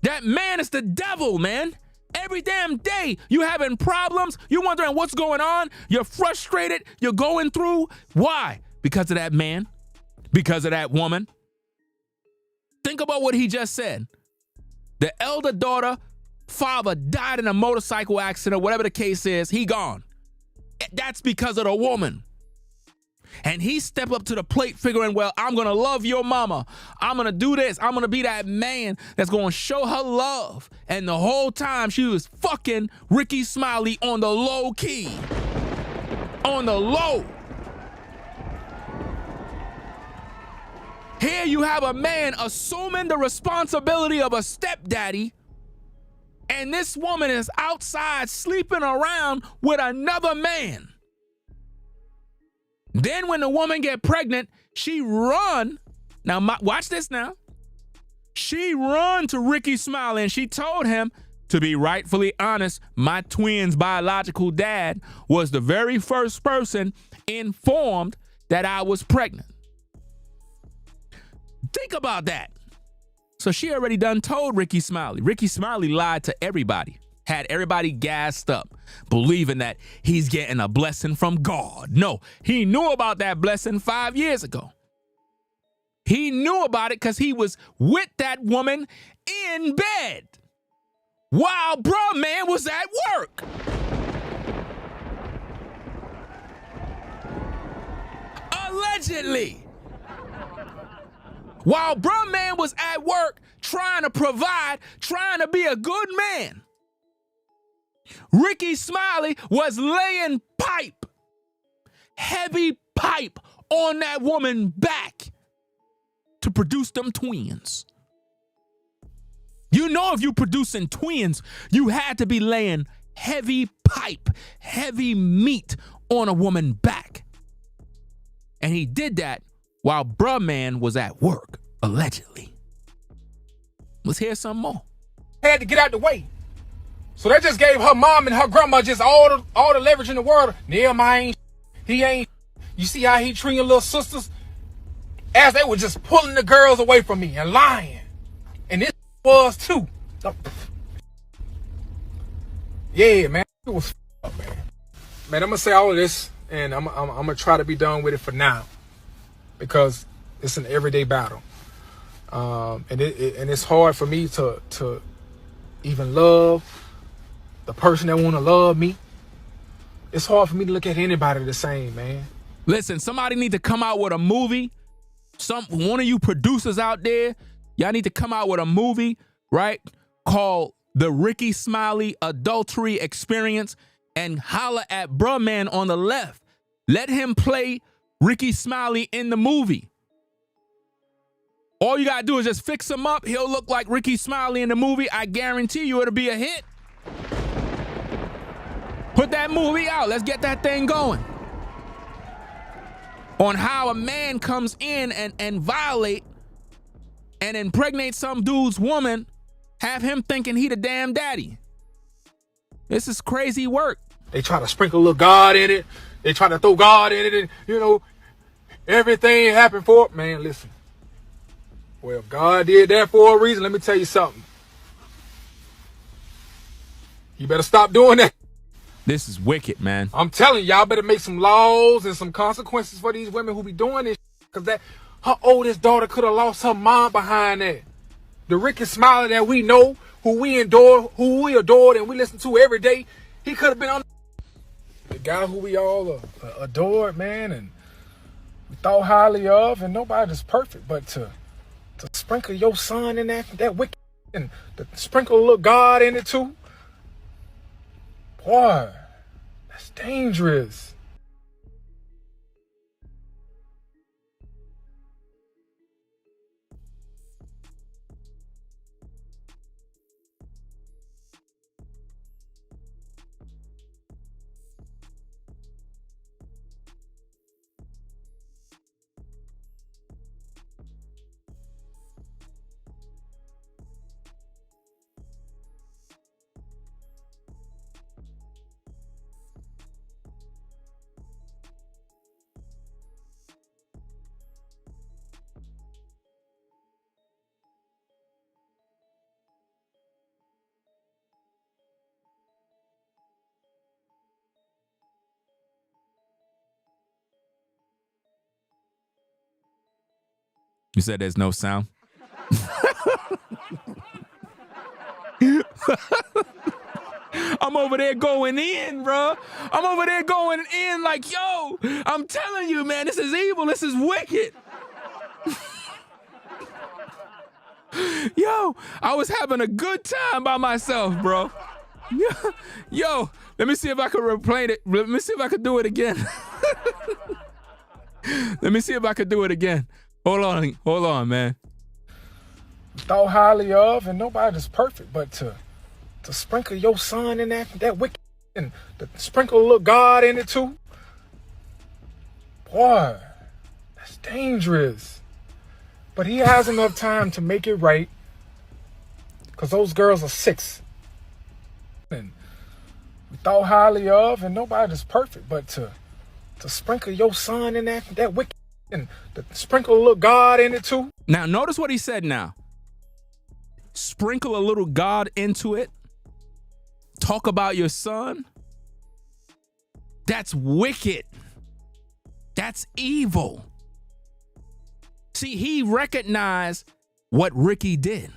That man is the devil, man. Every damn day you having problems. You're wondering what's going on. You're frustrated. You're going through. Why? Because of that man. Because of that woman. Think about what he just said. The elder daughter, father died in a motorcycle accident, whatever the case is, he gone. That's because of the woman. And he stepped up to the plate figuring, well, I'm going to love your mama. I'm going to do this. I'm going to be that man that's going to show her love. And the whole time she was fucking Rickey Smiley on the low key. On the low. Here you have a man assuming the responsibility of a stepdaddy, and this woman is outside sleeping around with another man. Then when the woman get pregnant, she run. Now, watch this now. She run to Rickey Smiley and she told him, to be rightfully honest, my twins' biological dad was the very first person informed that I was pregnant. Think about that. So she already done told Rickey Smiley. Rickey Smiley lied to everybody. Had everybody gassed up, believing that he's getting a blessing from God. No, he knew about that blessing 5 years ago. He knew about it because he was with that woman in bed while bruh man was at work. Allegedly. While bruh man was at work trying to provide, trying to be a good man, Rickey Smiley was laying pipe, heavy pipe on that woman's back to produce them twins. You know, if you producing twins, you had to be laying heavy pipe, heavy meat on a woman's back. And he did that while bruh man was at work, allegedly. Let's hear some more. Had to get out the way. So that just gave her mom and her grandma just all the leverage in the world. Nehemiah ain't, he ain't. You see how he treating little sisters? As they were just pulling the girls away from me and lying. And this was too. Yeah, man. It was up, man. Man, I'm going to say all of this, and I'm going to try to be done with it for now. Because it's an everyday battle. And it's hard for me to even love the person that want to love me. It's hard for me to look at anybody the same, man. Listen, somebody need to come out with a movie. One of you producers out there, y'all need to come out with a movie, right, called The Rickey Smiley Adultery Experience, and holler at bruh man on the left. Let him play Rickey Smiley in the movie. All you gotta do is just fix him up. He'll look like Rickey Smiley in the movie. I guarantee you it'll be a hit. Put that movie out. Let's get that thing going. On how a man comes in and violate and impregnate some dude's woman, have him thinking he the damn daddy. This is crazy work. They try to sprinkle a little God in it. They try to throw God in it, and everything happened for it. Man, listen. Well, if God did that for a reason, let me tell you something. You better stop doing that. This is wicked, man. I'm telling y'all better make some laws and some consequences for these women who be doing this. Because her oldest daughter could have lost her mom behind that. The Rickey Smiley that we know, who we adored, and we listen to every day, he could have been on the guy who we all adored, man, and we thought highly of, and nobody's perfect, but to sprinkle your son in that wicked, and to sprinkle a little God in it too, boy, that's dangerous. You said there's no sound? I'm over there going in, bro. I'm over there going in like, yo, I'm telling you, man, this is evil. This is wicked. Yo, I was having a good time by myself, bro. Yo, let me see if I can replay it. Let me see if I can do it again. Let me see if I can do it again. Hold on, man. Thought highly of, and nobody's perfect, but to sprinkle your son in that wicked, and to sprinkle a little God in it too, boy, that's dangerous. But he has enough time to make it right, because those girls are 6. And we thought highly of, and nobody's perfect, but to sprinkle your son in that wicked, and to sprinkle a little God in it too. Now, notice what he said now. Sprinkle a little God into it. Talk about your son. That's wicked. That's evil. See, he recognized what Rickey did.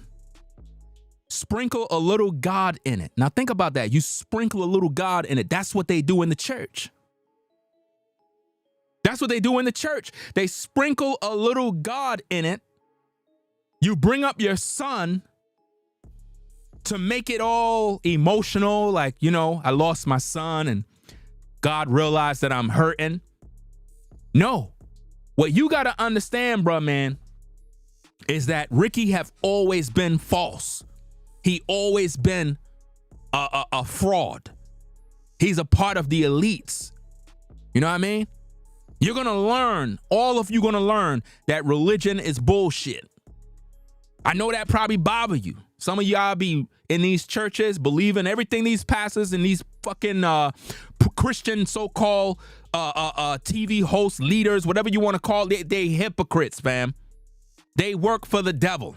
Sprinkle a little God in it. Now think about that. You sprinkle a little God in it. That's what they do in the church. That's what they do in the church. They sprinkle a little God in it. You bring up your son to make it all emotional, like, I lost my son and God realized that I'm hurting. No. What you got to understand, bro, man, is that Rickey have always been false. He always been a fraud. He's a part of the elites. You know what I mean? You're going to learn, all of you going to learn that religion is bullshit. I know that probably bother you. Some of y'all be in these churches believing everything these pastors and these fucking Christian so-called TV hosts, leaders, whatever you want to call it, they hypocrites, fam. They work for the devil.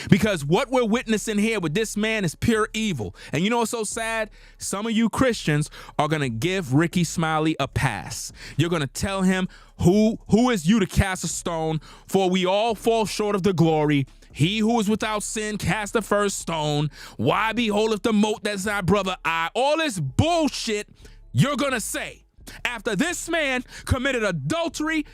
Because what we're witnessing here with this man is pure evil. And you know what's so sad? Some of you Christians are going to give Rickey Smiley a pass. You're going to tell him, who is you to cast a stone? For we all fall short of the glory. He who is without sin cast the first stone. Why beholdeth the mote that's thy brother eye? All this bullshit you're going to say. After this man committed adultery,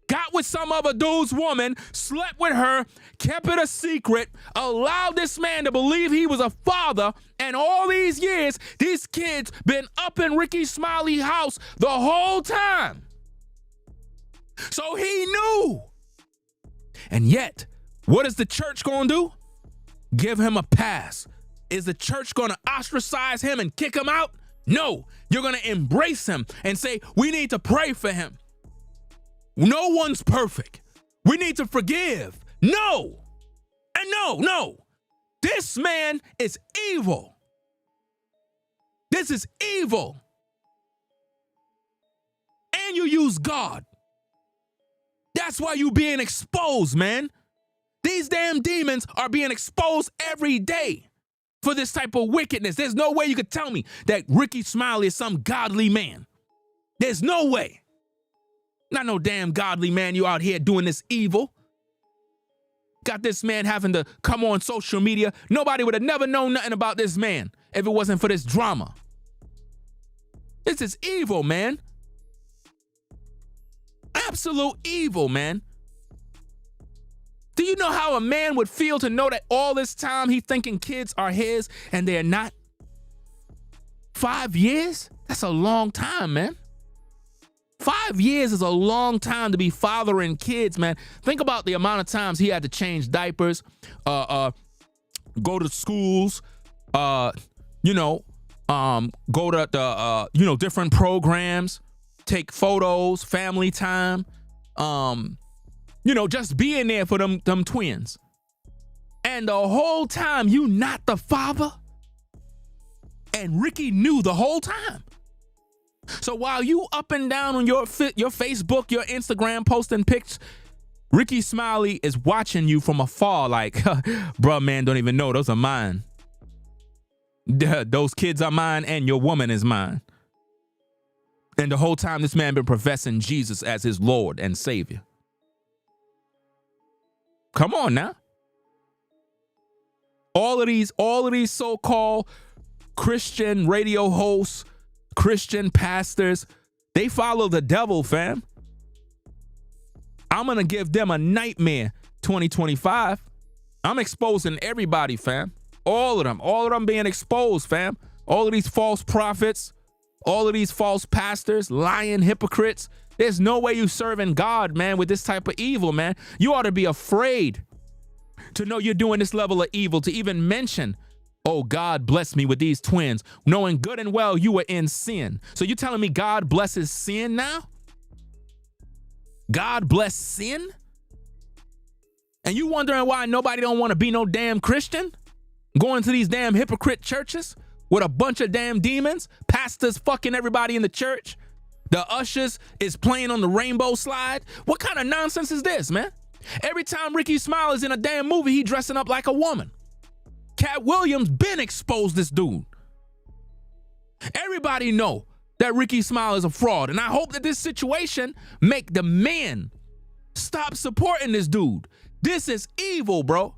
got with some other dude's woman, slept with her, kept it a secret, allowed this man to believe he was a father, and all these years, these kids been up in Rickey Smiley's house the whole time. So he knew. And yet, what is the church going to do? Give him a pass. Is the church going to ostracize him and kick him out? No, you're going to embrace him and say, we need to pray for him. No one's perfect. We need to forgive. No. And no. This man is evil. This is evil. And you use God. That's why you being exposed, man. These damn demons are being exposed every day for this type of wickedness. There's no way you could tell me that Rickey Smiley is some godly man. There's no way. Not no damn godly man. You out here doing this evil. Got this man having to come on social media. Nobody would have never known nothing about this man if it wasn't for this drama. This is evil, man. Absolute evil, man. Do you know how a man would feel to know that all this time he thinking kids are his and they're not? 5 years? That's a long time, man. 5 years is a long time to be fathering kids, man. Think about the amount of times he had to change diapers, go to schools, go to the, different programs, take photos, family time, just being there for them twins. And the whole time you not the father. And Rickey knew the whole time. So while you up and down on your Facebook, your Instagram posting pics, Rickey Smiley is watching you from afar like, bruh, man, don't even know. Those are mine. Those kids are mine and your woman is mine. And the whole time this man been professing Jesus as his Lord and Savior. Come on now. All of these so-called Christian radio hosts, Christian pastors, they follow the devil, fam. I'm going to give them a nightmare 2025. I'm exposing everybody, fam. All of them being exposed, fam. All of these false prophets, all of these false pastors, lying hypocrites. There's no way you serving God, man, with this type of evil, man. You ought to be afraid to know you're doing this level of evil, to even mention, oh, God bless me with these twins, knowing good and well you were in sin. So you telling me God blesses sin now? God bless sin? And you wondering why nobody don't want to be no damn Christian? Going to these damn hypocrite churches with a bunch of damn demons, pastors fucking everybody in the church, the ushers is playing on the rainbow slide. What kind of nonsense is this, man? Every time Rickey Smiley is in a damn movie, he dressing up like a woman. Cat Williams been exposed this dude. Everybody know that Rickey Smiley is a fraud. And I hope that this situation make the men stop supporting this dude. This is evil, bro.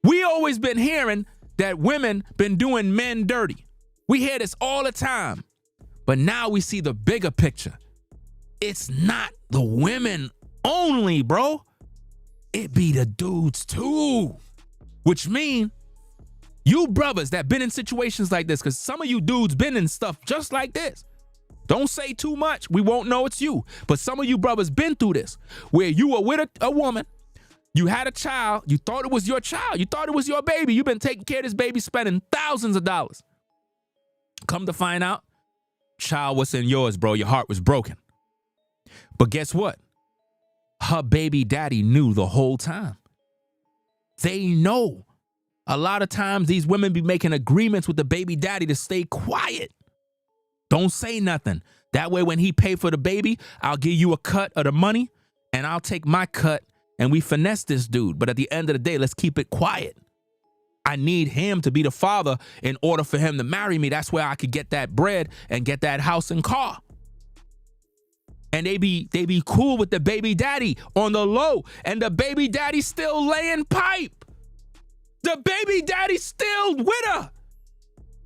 We always been hearing that women been doing men dirty. We hear this all the time. But now we see the bigger picture. It's not the women only, bro. It be the dudes too. Which mean you brothers that been in situations like this, because some of you dudes been in stuff just like this. Don't say too much. We won't know it's you. But some of you brothers been through this, where you were with a woman, you had a child, you thought it was your child, you thought it was your baby. You've been taking care of this baby, spending thousands of dollars. Come to find out, child wasn't yours, bro. Your heart was broken. But guess what? Her baby daddy knew the whole time. They know. A lot of times these women be making agreements with the baby daddy to stay quiet. Don't say nothing. That way when he pay for the baby, I'll give you a cut of the money and I'll take my cut and we finesse this dude. But at the end of the day, let's keep it quiet. I need him to be the father in order for him to marry me. That's where I could get that bread and get that house and car. And they be cool with the baby daddy on the low. And the baby daddy still laying pipe. The baby daddy still with her.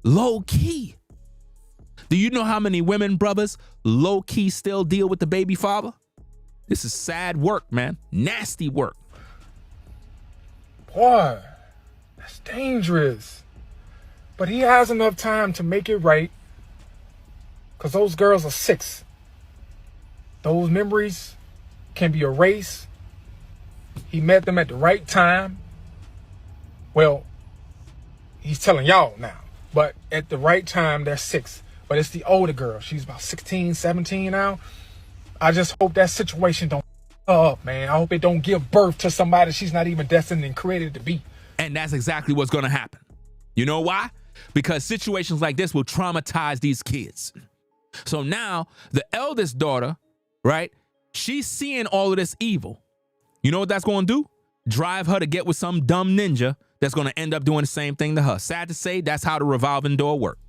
Low key. Do you know how many women, brothers, low key still deal with the baby father? This is sad work, man. Nasty work. Boy, that's dangerous. But he has enough time to make it right. Because those girls are 6. Those memories can be erased. He met them at the right time. Well, he's telling y'all now. But at the right time, they're 6. But it's the older girl. She's about 16, 17 now. I just hope that situation don't up, man. I hope it don't give birth to somebody she's not even destined and created to be. And that's exactly what's going to happen. You know why? because situations like this will traumatize these kids. So now the eldest daughter, right, she's seeing all of this evil. You know what that's going to do? Drive her to get with some dumb ninja that's going to end up doing the same thing to her. Sad to say, that's how the revolving door works.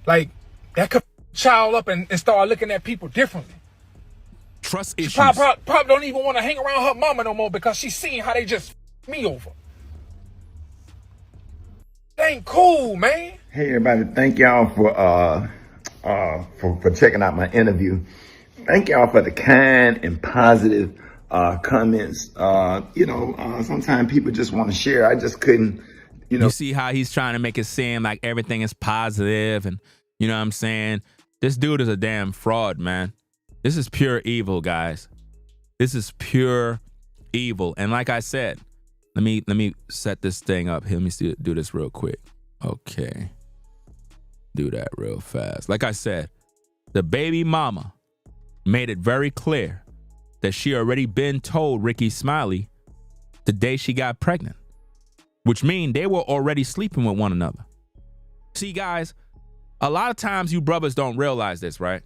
Like, that could child up and start looking at people differently. Trust She issues. probably don't even want to hang around her mama no more because she's seeing how they just me over. That ain't cool, man. Hey everybody, thank y'all for checking out my interview. Thank y'all for the kind and positive comments. Sometimes people just want to share. I just couldn't, You see how he's trying to make it seem like everything is positive, and you know what I'm saying? This dude is a damn fraud, man. This is pure evil, guys. This is pure evil. And like I said, let me set this thing up. Let me do this real quick. Okay. Do that real fast. Like I said, the baby mama made it very clear that she already been told Rickey Smiley the day she got pregnant, which means they were already sleeping with one another. See, guys, a lot of times you brothers don't realize this, right?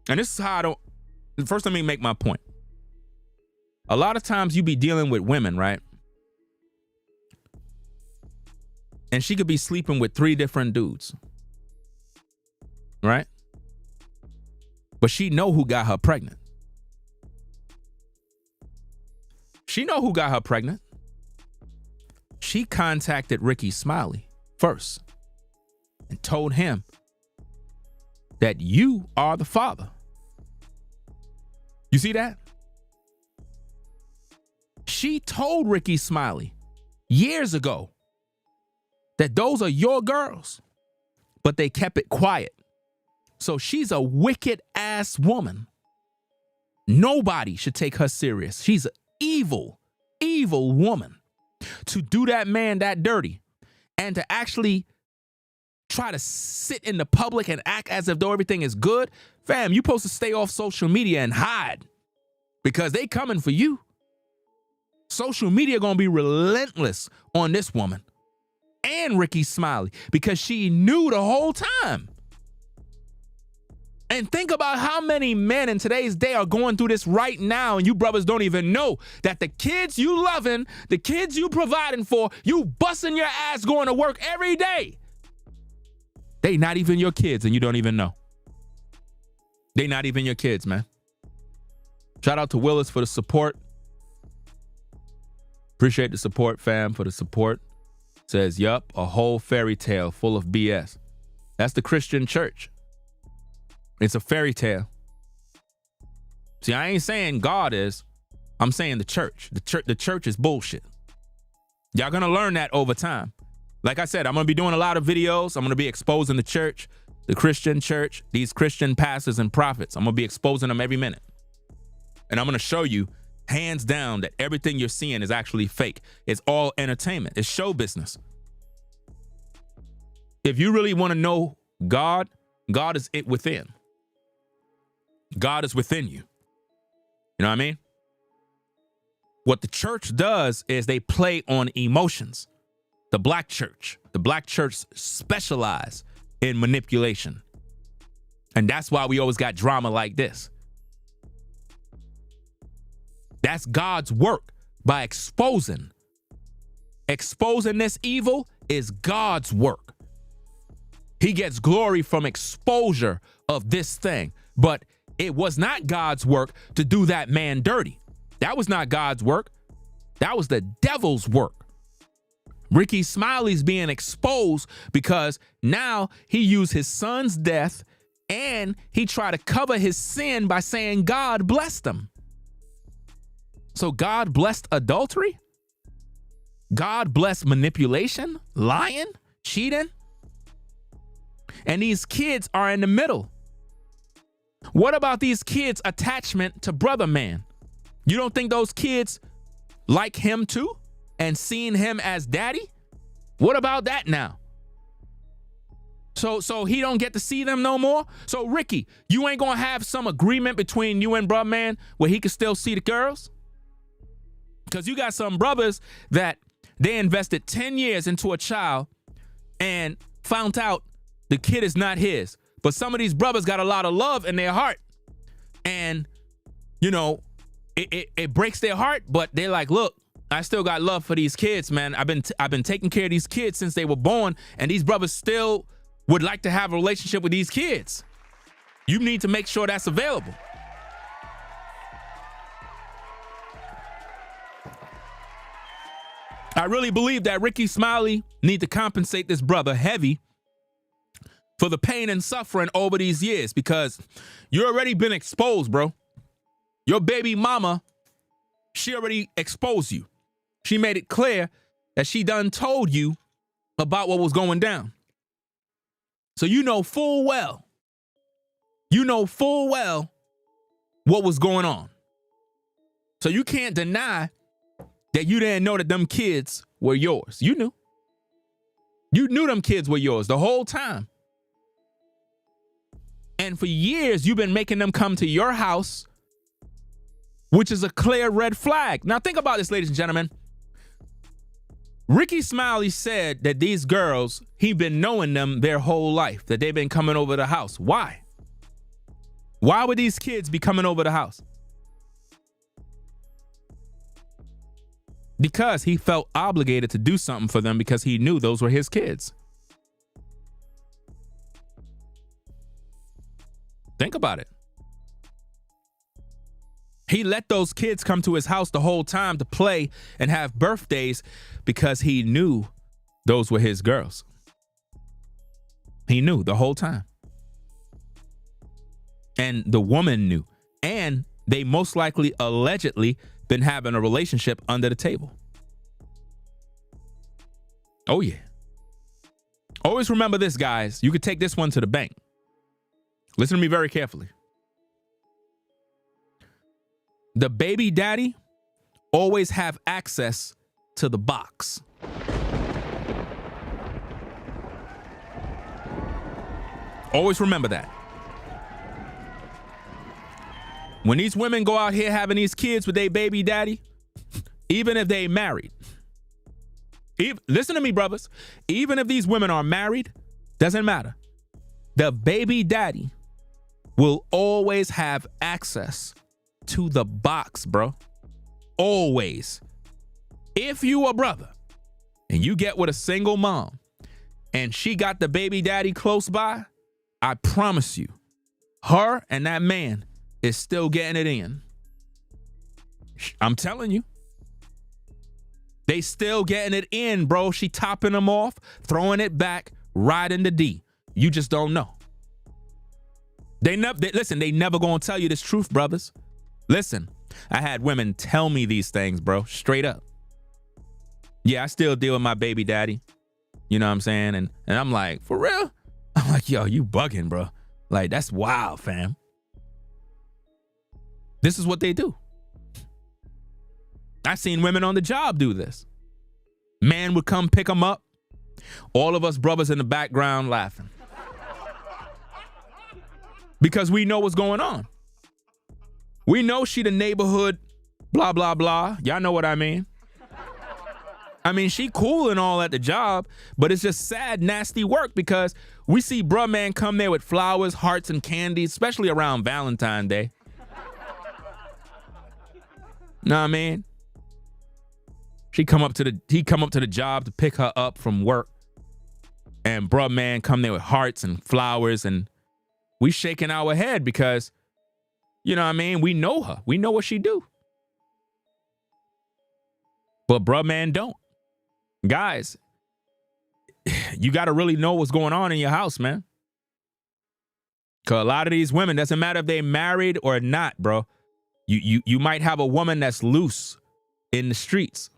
And this is how I don't. First, let me make my point. A lot of times you be dealing with women, right? And she could be sleeping with 3 different dudes, right? But she know who got her pregnant. She know who got her pregnant. She contacted Rickey Smiley first and told him that you are the father. You see that? She told Rickey Smiley years ago that those are your girls, but they kept it quiet. So she's a wicked ass woman. Nobody should take her serious. She's an evil, evil woman to do that man that dirty and to actually try to sit in the public and act as if though everything is good. Fam, you supposed to stay off social media and hide because they coming for you. Social media gonna be relentless on this woman and Rickey Smiley because she knew the whole time. And think about how many men in today's day are going through this right now, and you brothers don't even know that the kids you loving, the kids you providing for, you busting your ass going to work every day. They not even your kids, and you don't even know. They not even your kids, man. Shout out to Willis for the support. Appreciate the support, fam, for the support. Says, yup, a whole fairy tale full of BS. That's the Christian church. It's a fairy tale. See, I ain't saying God is. I'm saying the church. The church is bullshit. Y'all gonna learn that over time. Like I said, I'm gonna be doing a lot of videos. I'm gonna be exposing the church, the Christian church, these Christian pastors and prophets. I'm gonna be exposing them every minute. And I'm gonna show you, hands down, that everything you're seeing is actually fake. It's all entertainment. It's show business. If you really want to know God, God is it within. God is within you. You know what I mean? What the church does is they play on emotions. The black church specialize in manipulation. And that's why we always got drama like this. That's God's work by exposing. Exposing this evil is God's work. He gets glory from exposure of this thing. But it was not God's work to do that man dirty. That was not God's work. That was the devil's work. Rickey Smiley's being exposed because now he used his son's death and he tried to cover his sin by saying God blessed him. So God blessed adultery? God blessed manipulation, lying, cheating? And these kids are in the middle. What about these kids' attachment to brother man? You don't think those kids like him too and seeing him as daddy? What about that now? So he don't get to see them no more? So Rickey, you ain't gonna have some agreement between you and brother man where he can still see the girls? Because you got some brothers that They invested 10 years into a child and found out the kid is not his. But some of these brothers got a lot of love in their heart. And, you know, it breaks their heart, but they're like, look, I still got love for these kids, man. I've been taking care of these kids since they were born, and these brothers still would like to have a relationship with these kids. You need to make sure that's available. I really believe that Rickey Smiley need to compensate this brother heavy for the pain and suffering over these years, because you already been exposed, bro. Your baby mama, she already exposed you. She made it clear that she done told you about what was going down. So you know full well what was going on. So you can't deny that you didn't know that them kids were yours. You knew. You knew them kids were yours the whole time. And for years, you've been making them come to your house, which is a clear red flag. Now think about this, ladies and gentlemen. Rickey Smiley said that these girls, he been knowing them their whole life, that they've been coming over the house. Why? Why would these kids be coming over the house? Because he felt obligated to do something for them because he knew those were his kids. Think about it. He let those kids come to his house the whole time to play and have birthdays because he knew those were his girls. He knew the whole time. And the woman knew. And they most likely, allegedly, been having a relationship under the table. Oh, yeah. Always remember this, guys. You could take this one to the bank. Listen to me very carefully. The baby daddy always have access to the box. Always remember that. When these women go out here having these kids with their baby daddy, even if they married, listen to me, brothers, even if these women are married, doesn't matter. The baby daddy will always have access to the box, bro. Always. If you a brother and you get with a single mom and she got the baby daddy close by, I promise you, her and that man is still getting it in. I'm telling you. They still getting it in, bro. She topping them off, throwing it back, riding the D. You just don't know. Listen, they never gonna tell you this truth, brothers. Listen, I had women tell me these things, bro, straight up. Yeah, I still deal with my baby daddy. You know what I'm saying? And I'm like, for real? I'm like, yo, you bugging, bro. Like, that's wild, fam. This is what they do. I've seen women on the job do this. Man would come pick them up. All of us brothers in the background laughing. Because we know what's going on. We know she the neighborhood, blah, blah, blah. Y'all know what I mean. I mean, she cool and all at the job, but it's just sad, nasty work because we see bruh man come there with flowers, hearts, and candy, especially around Valentine's Day. Know what I mean? He come up to the job to pick her up from work, and bruh man come there with hearts and flowers, and we shaking our head because, you know what I mean? We know her. We know what she do. But bruh man don't. Guys, you got to really know what's going on in your house, man. Because a lot of these women, doesn't matter if they married or not, bro. You might have a woman that's loose in the streets.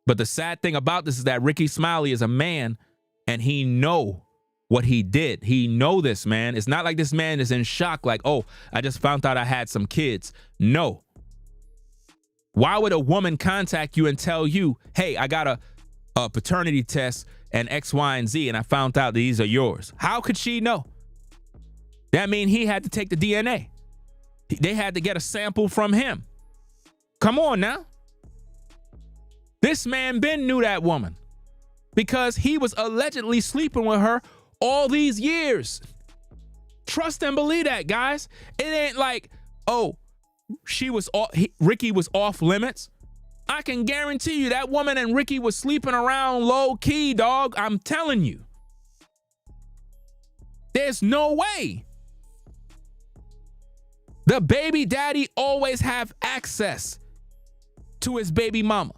But the sad thing about this is that Rickey Smiley is a man and he know what he did. He know this, man. It's not like this man is in shock like, oh, I just found out I had some kids. No. Why would a woman contact you and tell you, hey, I got a paternity test and X, Y, and Z, and I found out these are yours? How could she know? That means he had to take the DNA. They had to get a sample from him. Come on now. This man Ben knew that woman because he was allegedly sleeping with her all these years. Trust and believe that, guys. It ain't like, oh, Rickey was off limits. I can guarantee you that woman and Rickey was sleeping around low key, dog. I'm telling you. There's no way. The baby daddy always have access to his baby mama.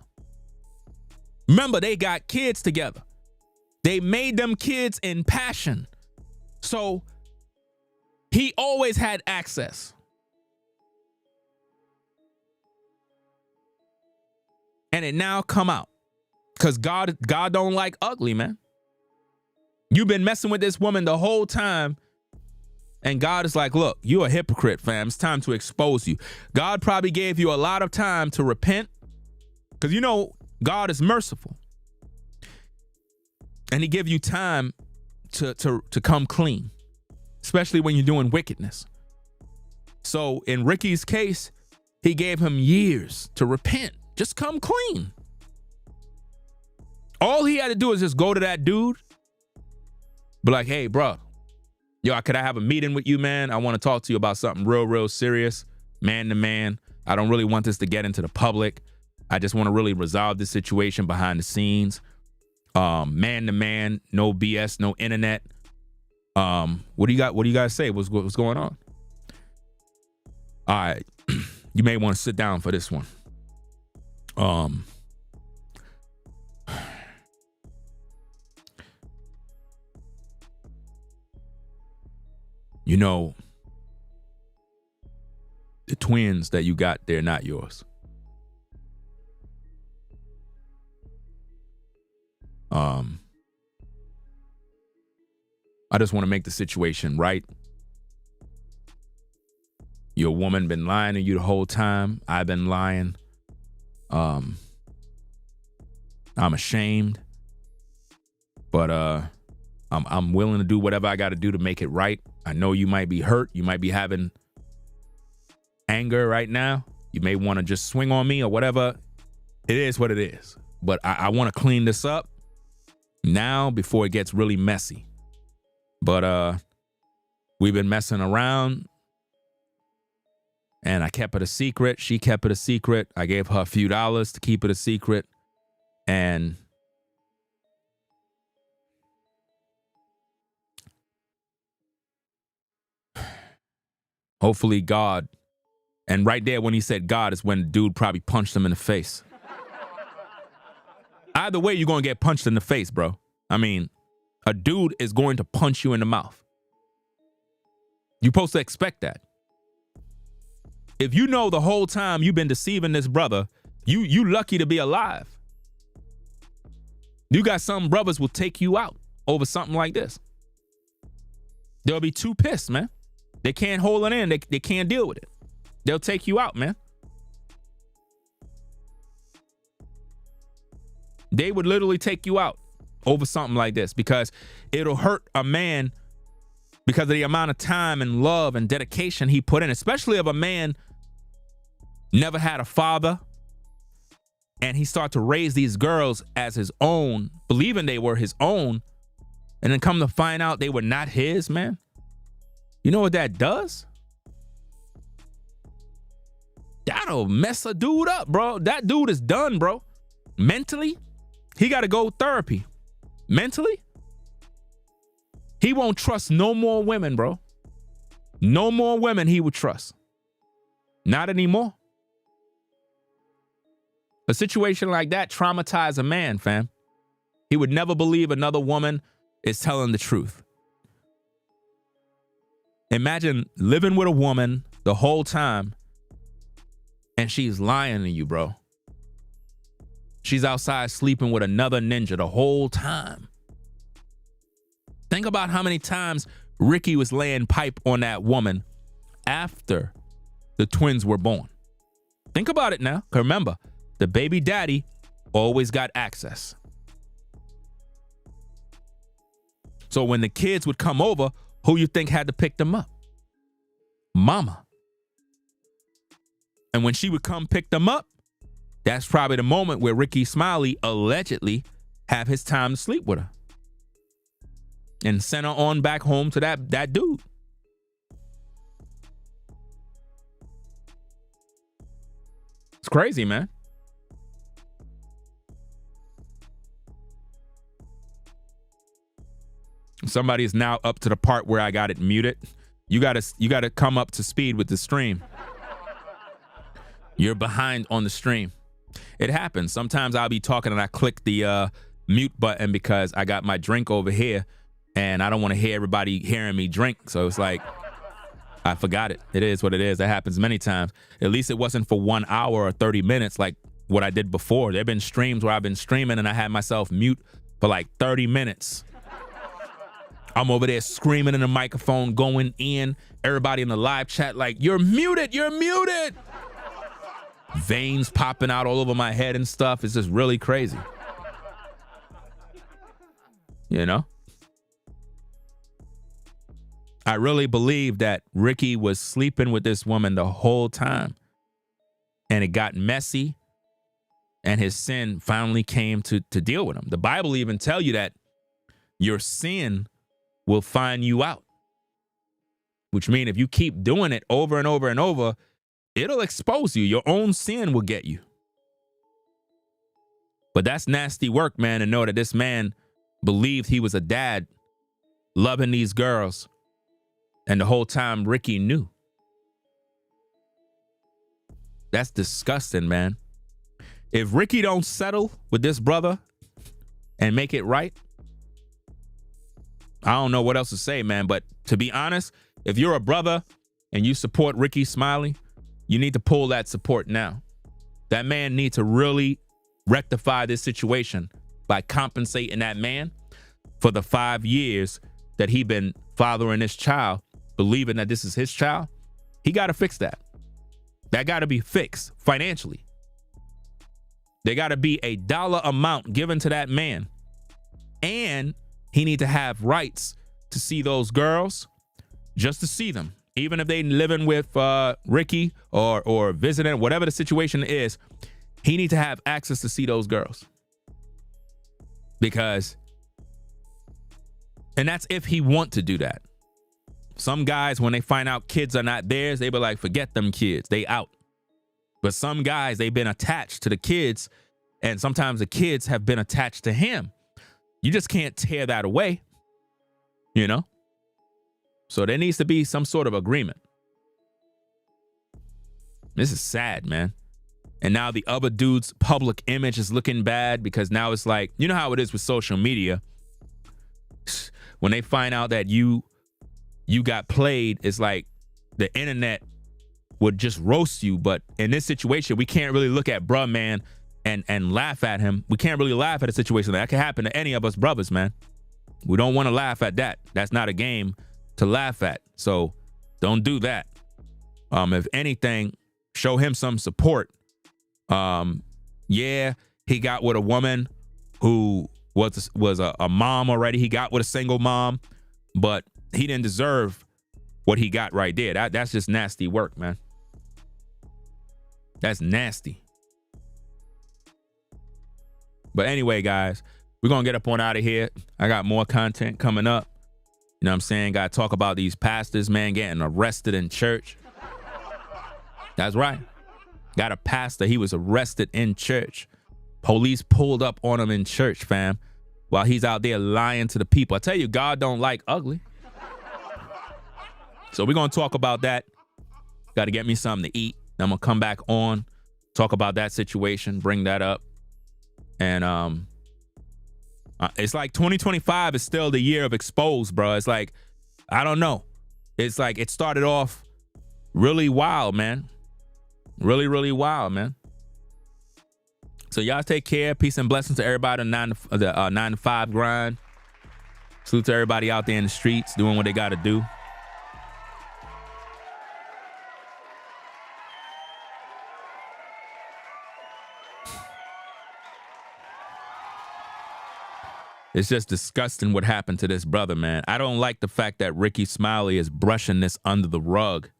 Remember, they got kids together. They made them kids in passion. So he always had access. And it now come out. Because God don't like ugly, man. You've been messing with this woman the whole time. And God is like, look, you're a hypocrite, fam. It's time to expose you. God probably gave you a lot of time to repent. Because you know, God is merciful. And he give you time to come clean. Especially when you're doing wickedness. So in Rickey's case, he gave him years to repent. Just come clean. All he had to do is just go to that dude. Be like, hey, bro. Yo, could I have a meeting with you, man? I want to talk to you about something real, real serious. Man to man. I don't really want this to get into the public. I just want to really resolve this situation behind the scenes. Man to man. No BS. No internet. What do you got? What do you guys say? What's going on? All right. You may want to sit down for this one. You know, the twins that you got, they're not yours. I just want to make the situation right. Your woman been lying to you the whole time. I've been lying. I'm ashamed. But I'm willing to do whatever I got to do to make it right. I know you might be hurt. You might be having anger right now. You may want to just swing on me or whatever. It is what it is. But I want to clean this up now before it gets really messy. But we've been messing around. And I kept it a secret. She kept it a secret. I gave her a few dollars to keep it a secret. And hopefully God. And right there when he said God is when the dude probably punched him in the face. Either way, you're going to get punched in the face, bro. I mean, a dude is going to punch you in the mouth. You're supposed to expect that. If you know the whole time you've been deceiving this brother, you lucky to be alive. You got some brothers will take you out over something like this. They'll be too pissed, man. They can't hold it in. They can't deal with it. They'll take you out, man. They would literally take you out over something like this because it'll hurt a man because of the amount of time and love and dedication he put in, especially if a man never had a father and he started to raise these girls as his own, believing they were his own, and then come to find out they were not his, man. You know what that does? That'll mess a dude up, bro. That dude is done, bro. Mentally, he got to go therapy. Mentally, he won't trust no more women, bro. No more women he would trust. Not anymore. A situation like that traumatized a man, fam. He would never believe another woman is telling the truth. Imagine living with a woman the whole time and she's lying to you, bro. She's outside sleeping with another ninja the whole time. Think about how many times Rickey was laying pipe on that woman after the twins were born. Think about it now. 'Cause remember, the baby daddy always got access. So when the kids would come over, who you think had to pick them up? Mama. And when she would come pick them up, That's probably the moment where Rickey Smiley allegedly have his time to sleep with her and send her on back home to that dude. It's crazy, man. Somebody is now up to the part where I got it muted. You gotta come up to speed with the stream. You're behind on the stream. It happens. Sometimes I'll be talking and I click the mute button because I got my drink over here and I don't want to hear everybody hearing me drink. So it's like, I forgot it. It is what it is. That happens many times. At least it wasn't for 1 hour or 30 minutes like what I did before. There have been streams where I've been streaming and I had myself mute for like 30 minutes. I'm over there screaming in the microphone, going in. Everybody in the live chat like, you're muted, you're muted. Veins popping out all over my head and stuff. It's just really crazy. You know? I really believe that Rickey was sleeping with this woman the whole time. And it got messy. And his sin finally came to deal with him. The Bible even tell you that your sin will find you out. Which means if you keep doing it over and over and over, it'll expose you. Your own sin will get you. But that's nasty work, man, to know that this man believed he was a dad loving these girls. And the whole time Rickey knew. That's disgusting, man. If Rickey don't settle with this brother and make it right, I don't know what else to say, man. But to be honest, if you're a brother and you support Rickey Smiley, you need to pull that support now. That man needs to really rectify this situation by compensating that man for the 5 years that he been fathering this child, believing that this is his child. He got to fix that. That got to be fixed financially. There got to be a dollar amount given to that man. And he need to have rights to see those girls, just to see them. Even if they living with Rickey or visiting, whatever the situation is, he need to have access to see those girls. Because, and that's if he want to do that. Some guys, when they find out kids are not theirs, they be like, forget them kids, they out. But some guys, they've been attached to the kids, and sometimes the kids have been attached to him. You just can't tear that away, you know? So there needs to be some sort of agreement. This is sad, man. And now the other dude's public image is looking bad because now it's like, you know how it is with social media. When they find out that you got played, it's like the internet would just roast you. But in this situation, we can't really look at bruh, man, and laugh at him. We can't really laugh at a situation that can happen to any of us brothers, man. We don't want to laugh at that. That's not a game to laugh at. So don't do that. If anything, show him some support. Yeah, he got with a woman who was a mom already. He got with a single mom, but he didn't deserve what he got right there. That's just nasty work, man. That's nasty. But anyway, guys, we're going to get up on out of here. I got more content coming up. You know what I'm saying? Got to talk about these pastors, man, getting arrested in church. That's right. Got a pastor. He was arrested in church. Police pulled up on him in church, fam, while he's out there lying to the people. I tell you, God don't like ugly. So we're going to talk about that. Got to get me something to eat. Then I'm going to come back on, talk about that situation, bring that up. And it's like 2025 is still the year of exposed, bro. It's like, I don't know. It's like it started off really wild, man. Really, really wild, man. So y'all take care. Peace and blessings to everybody on the 9 to 5 grind. Salute to everybody out there in the streets doing what they got to do. It's just disgusting what happened to this brother, man. I don't like the fact that Rickey Smiley is brushing this under the rug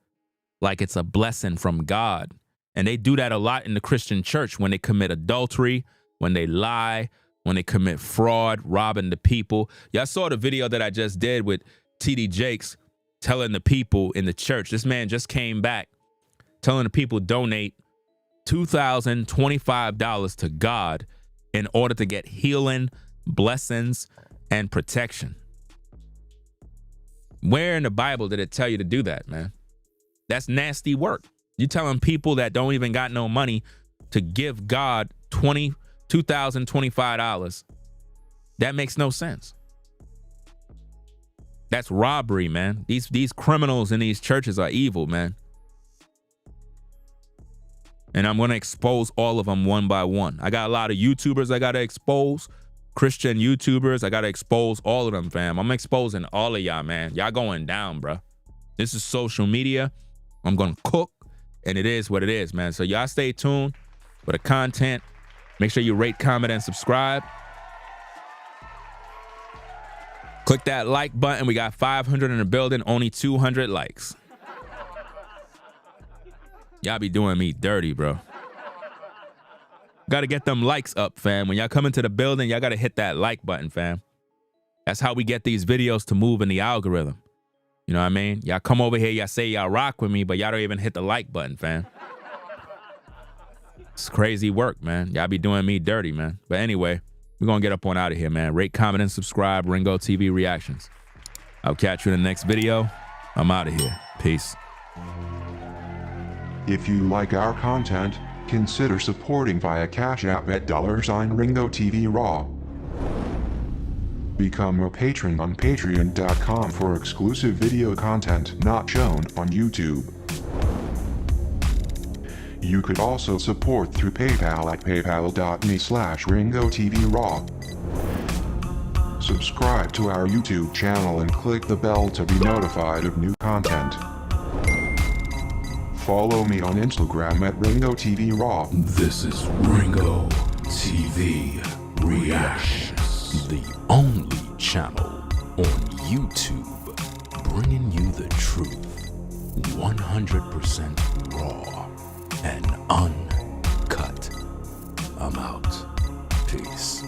like it's a blessing from God. And they do that a lot in the Christian church when they commit adultery, when they lie, when they commit fraud, robbing the people. Y'all saw the video that I just did with T.D. Jakes telling the people in the church. This man just came back telling the people donate $2,025 to God in order to get healing, blessings, and protection. Where in the Bible did it tell you to do that, man? That's nasty work. You telling people that don't even got no money to give God $2,025. That makes no sense. That's robbery, man. These criminals in these churches are evil, man. And I'm going to expose all of them one by one. I got a lot of YouTubers I got to expose. Christian YouTubers. I got to expose all of them, fam. I'm exposing all of y'all, man. Y'all going down, bro. This is social media. I'm going to cook. And it is what it is, man. So y'all stay tuned for the content. Make sure you rate, comment, and subscribe. Click that like button. We got 500 in the building, only 200 likes. Y'all be doing me dirty, bro. Got to get them likes up, fam. When y'all come into the building, y'all got to hit that like button, fam. That's how we get these videos to move in the algorithm. You know what I mean? Y'all come over here, y'all say y'all rock with me, but y'all don't even hit the like button, fam. It's crazy work, man. Y'all be doing me dirty, man. But anyway, we're going to get up on out of here, man. Rate, comment, and subscribe. Ringo TV Reactions. I'll catch you in the next video. I'm out of here. Peace. If you like our content, consider supporting via Cash App at $Ringo TV Raw. Become a patron on patreon.com for exclusive video content not shown on YouTube. You could also support through PayPal at paypal.me/RingoTVRaw. Subscribe to our YouTube channel and click the bell to be notified of new content. Follow me on Instagram at Ringo TV Raw. This is Ringo TV Reactions, the only channel on YouTube bringing you the truth 100% raw and uncut. I'm out. Peace.